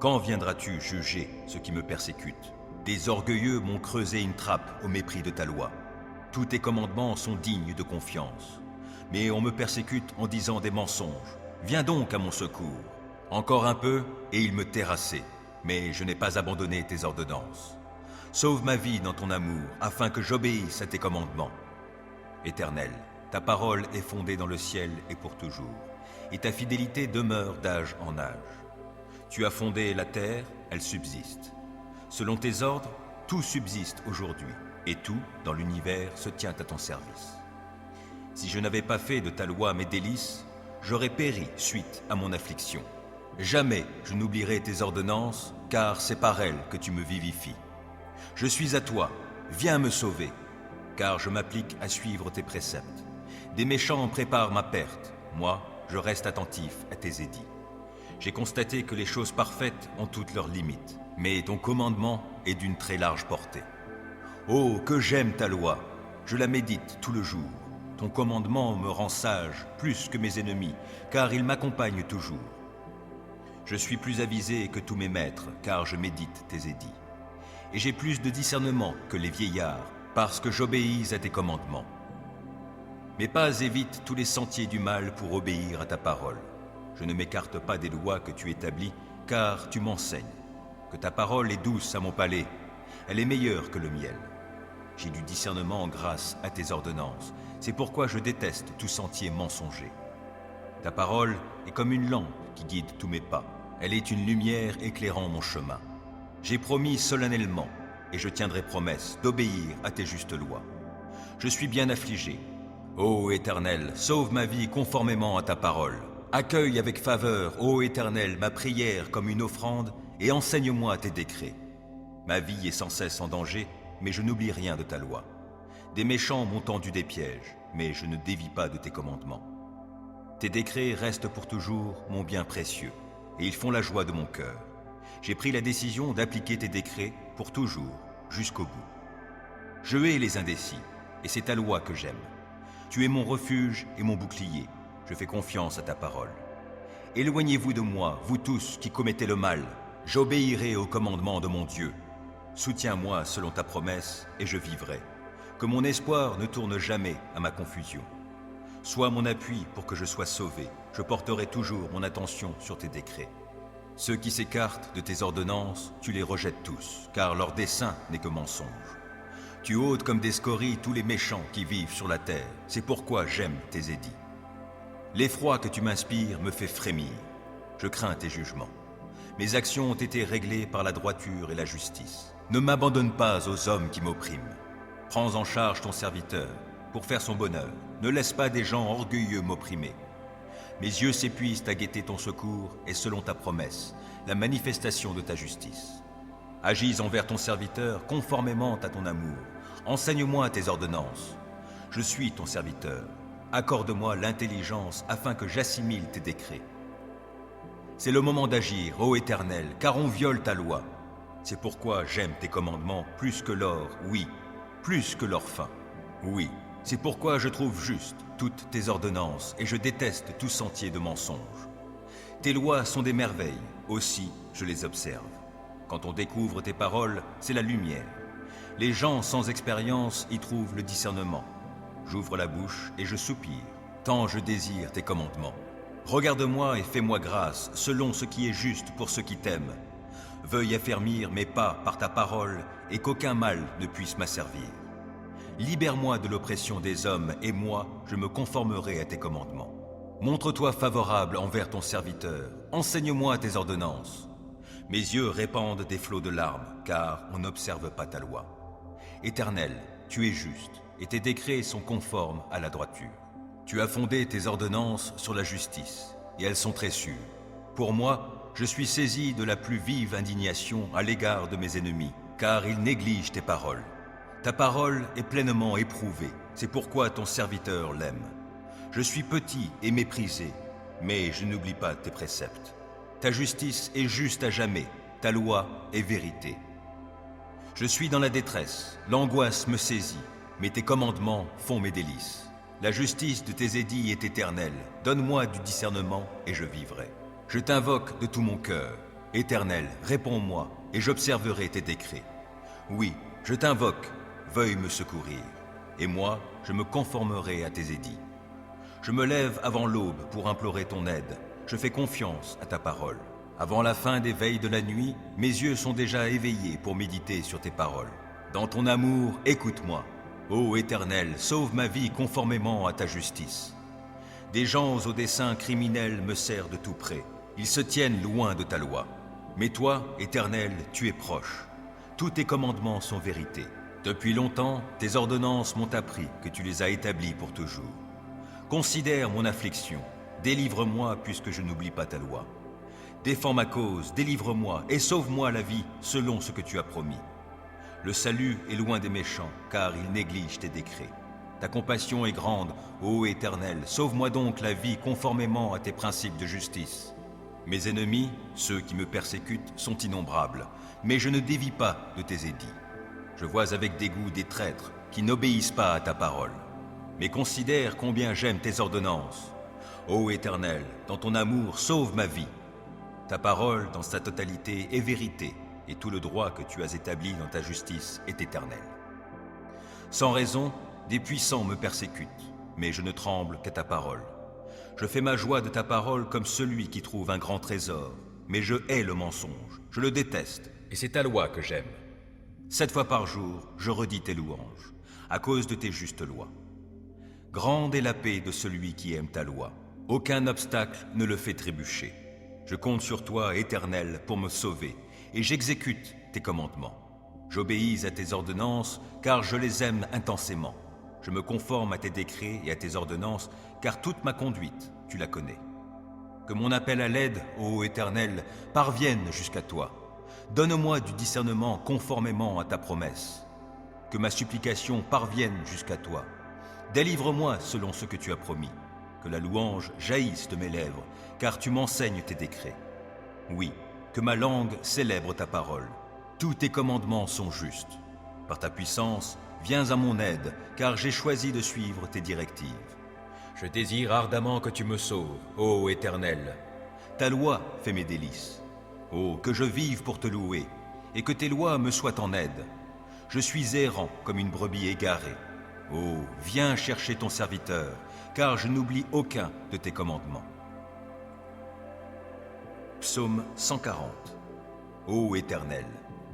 Quand viendras-tu juger ceux qui me persécutent? Des orgueilleux m'ont creusé une trappe au mépris de ta loi. Tous tes commandements sont dignes de confiance. Mais on me persécute en disant des mensonges. Viens donc à mon secours. Encore un peu et il me terrassait. Mais je n'ai pas abandonné tes ordonnances. Sauve ma vie dans ton amour, afin que j'obéisse à tes commandements. Éternel, ta parole est fondée dans le ciel et pour toujours, et ta fidélité demeure d'âge en âge. Tu as fondé la terre, elle subsiste. Selon tes ordres, tout subsiste aujourd'hui, et tout, dans l'univers, se tient à ton service. Si je n'avais pas fait de ta loi mes délices, j'aurais péri suite à mon affliction. Jamais je n'oublierai tes ordonnances, car c'est par elles que tu me vivifies. Je suis à toi, viens me sauver, car je m'applique à suivre tes préceptes. Des méchants préparent ma perte, moi, je reste attentif à tes édits. J'ai constaté que les choses parfaites ont toutes leurs limites, mais ton commandement est d'une très large portée. Oh, que j'aime ta loi, je la médite tout le jour. Ton commandement me rend sage plus que mes ennemis, car il m'accompagne toujours. Je suis plus avisé que tous mes maîtres, car je médite tes édits. Et j'ai plus de discernement que les vieillards, parce que j'obéis à tes commandements. Mes pas évitent tous les sentiers du mal pour obéir à ta parole. Je ne m'écarte pas des lois que tu établis, car tu m'enseignes. Que ta parole est douce à mon palais, elle est meilleure que le miel. J'ai du discernement grâce à tes ordonnances, c'est pourquoi je déteste tout sentier mensonger. Ta parole est comme une lampe qui guide tous mes pas. Elle est une lumière éclairant mon chemin. J'ai promis solennellement, et je tiendrai promesse d'obéir à tes justes lois. Je suis bien affligé. Ô Éternel, sauve ma vie conformément à ta parole. Accueille avec faveur, ô Éternel, ma prière comme une offrande et enseigne-moi tes décrets. Ma vie est sans cesse en danger, mais je n'oublie rien de ta loi. Des méchants m'ont tendu des pièges, mais je ne dévie pas de tes commandements. Tes décrets restent pour toujours mon bien précieux, et ils font la joie de mon cœur. J'ai pris la décision d'appliquer tes décrets pour toujours, jusqu'au bout. Je hais les indécis, et c'est ta loi que j'aime. Tu es mon refuge et mon bouclier, je fais confiance à ta parole. Éloignez-vous de moi, vous tous qui commettez le mal, j'obéirai au commandement de mon Dieu. Soutiens-moi selon ta promesse, et je vivrai. Que mon espoir ne tourne jamais à ma confusion. Sois mon appui pour que je sois sauvé, je porterai toujours mon attention sur tes décrets. Ceux qui s'écartent de tes ordonnances, tu les rejettes tous, car leur dessein n'est que mensonge. Tu ôtes comme des scories tous les méchants qui vivent sur la terre, c'est pourquoi j'aime tes édits. L'effroi que tu m'inspires me fait frémir, je crains tes jugements. Mes actions ont été réglées par la droiture et la justice. Ne m'abandonne pas aux hommes qui m'oppriment. Prends en charge ton serviteur, pour faire son bonheur. Ne laisse pas des gens orgueilleux m'opprimer. Mes yeux s'épuisent à guetter ton secours et selon ta promesse, la manifestation de ta justice. Agis envers ton serviteur conformément à ton amour. Enseigne-moi tes ordonnances. Je suis ton serviteur. Accorde-moi l'intelligence afin que j'assimile tes décrets. C'est le moment d'agir, ô Éternel, car on viole ta loi. C'est pourquoi j'aime tes commandements plus que l'or, oui, plus que l'or fin. Oui, c'est pourquoi je trouve juste toutes tes ordonnances et je déteste tout sentier de mensonge. Tes lois sont des merveilles, aussi je les observe. Quand on découvre tes paroles, c'est la lumière. Les gens sans expérience y trouvent le discernement. J'ouvre la bouche et je soupire, tant je désire tes commandements. Regarde-moi et fais-moi grâce, selon ce qui est juste pour ceux qui t'aiment. Veuille affermir mes pas par ta parole et qu'aucun mal ne puisse m'asservir. Libère-moi de l'oppression des hommes et moi, je me conformerai à tes commandements. Montre-toi favorable envers ton serviteur, enseigne-moi tes ordonnances. Mes yeux répandent des flots de larmes, car on n'observe pas ta loi. Éternel, tu es juste, et tes décrets sont conformes à la droiture. Tu as fondé tes ordonnances sur la justice, et elles sont très sûres. Pour moi, je suis saisi de la plus vive indignation à l'égard de mes ennemis, car ils négligent tes paroles. Ta parole est pleinement éprouvée, c'est pourquoi ton serviteur l'aime. Je suis petit et méprisé, mais je n'oublie pas tes préceptes. Ta justice est juste à jamais, ta loi est vérité. Je suis dans la détresse, l'angoisse me saisit, mais tes commandements font mes délices. La justice de tes édits est éternelle, donne-moi du discernement et je vivrai. Je t'invoque de tout mon cœur, Éternel, réponds-moi et j'observerai tes décrets. Oui, je t'invoque, veuille me secourir, et moi, je me conformerai à tes édits. Je me lève avant l'aube pour implorer ton aide, je fais confiance à ta parole. Avant la fin des veilles de la nuit, mes yeux sont déjà éveillés pour méditer sur tes paroles. Dans ton amour, écoute-moi. Ô Éternel, sauve ma vie conformément à ta justice. Des gens aux desseins criminels me serrent de tout près. Ils se tiennent loin de ta loi. Mais toi, Éternel, tu es proche. Tous tes commandements sont vérité. Depuis longtemps, tes ordonnances m'ont appris que tu les as établies pour toujours. Considère mon affliction. Délivre-moi puisque je n'oublie pas ta loi. Défends ma cause, délivre-moi et sauve-moi la vie selon ce que tu as promis. Le salut est loin des méchants, car ils négligent tes décrets. Ta compassion est grande, ô Éternel, sauve-moi donc la vie conformément à tes principes de justice. Mes ennemis, ceux qui me persécutent, sont innombrables, mais je ne dévie pas de tes édits. Je vois avec dégoût des traîtres qui n'obéissent pas à ta parole. Mais considère combien j'aime tes ordonnances. Ô Éternel, dans ton amour, sauve ma vie. Ta parole, dans sa totalité, est vérité, et tout le droit que tu as établi dans ta justice est éternel. Sans raison, des puissants me persécutent, mais je ne tremble qu'à ta parole. Je fais ma joie de ta parole comme celui qui trouve un grand trésor, mais je hais le mensonge, je le déteste, et c'est ta loi que j'aime. 7 fois par jour, je redis tes louanges, à cause de tes justes lois. Grande est la paix de celui qui aime ta loi. Aucun obstacle ne le fait trébucher. Je compte sur toi, Éternel, pour me sauver, et j'exécute tes commandements. J'obéis à tes ordonnances, car je les aime intensément. Je me conforme à tes décrets et à tes ordonnances, car toute ma conduite, tu la connais. Que mon appel à l'aide, ô Éternel, parvienne jusqu'à toi. Donne-moi du discernement conformément à ta promesse. Que ma supplication parvienne jusqu'à toi. Délivre-moi selon ce que tu as promis. Que la louange jaillisse de mes lèvres, car tu m'enseignes tes décrets. Oui, que ma langue célèbre ta parole. Tous tes commandements sont justes. Par ta puissance, viens à mon aide, car j'ai choisi de suivre tes directives. Je désire ardemment que tu me sauves, ô Éternel. Ta loi fait mes délices. Oh, que je vive pour te louer, et que tes lois me soient en aide. Je suis errant comme une brebis égarée. Oh, viens chercher ton serviteur, car je n'oublie aucun de tes commandements. Psaume 140. Ô Éternel,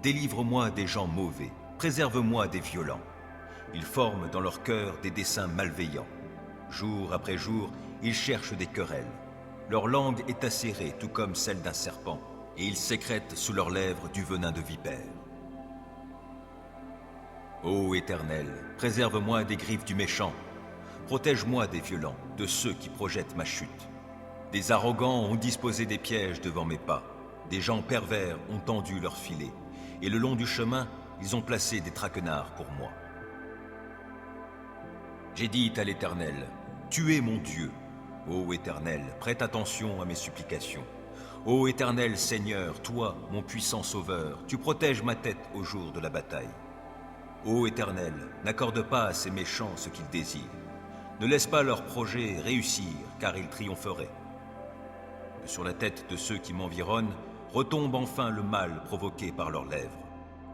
délivre-moi des gens mauvais, préserve-moi des violents. Ils forment dans leur cœur des desseins malveillants. Jour après jour, ils cherchent des querelles. Leur langue est acérée, tout comme celle d'un serpent, et ils sécrètent sous leurs lèvres du venin de vipère. Ô Éternel, préserve-moi des griffes du méchant. Protège-moi des violents, de ceux qui projettent ma chute. Des arrogants ont disposé des pièges devant mes pas. Des gens pervers ont tendu leurs filets. Et le long du chemin, ils ont placé des traquenards pour moi. J'ai dit à l'Éternel, tu es mon Dieu. Ô Éternel, prête attention à mes supplications. Ô Éternel Seigneur, toi, mon puissant Sauveur, tu protèges ma tête au jour de la bataille. Ô Éternel, n'accorde pas à ces méchants ce qu'ils désirent. Ne laisse pas leurs projets réussir, car ils triompheraient. Que sur la tête de ceux qui m'environnent retombe enfin le mal provoqué par leurs lèvres.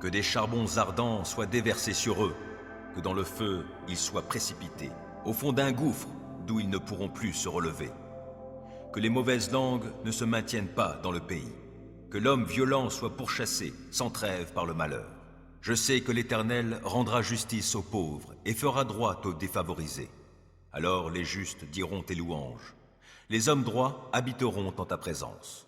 Que des charbons ardents soient déversés sur eux, que dans le feu ils soient précipités, au fond d'un gouffre d'où ils ne pourront plus se relever. Que les mauvaises langues ne se maintiennent pas dans le pays, que l'homme violent soit pourchassé sans trêve par le malheur. Je sais que l'Éternel rendra justice aux pauvres et fera droit aux défavorisés. Alors les justes diront tes louanges. Les hommes droits habiteront en ta présence.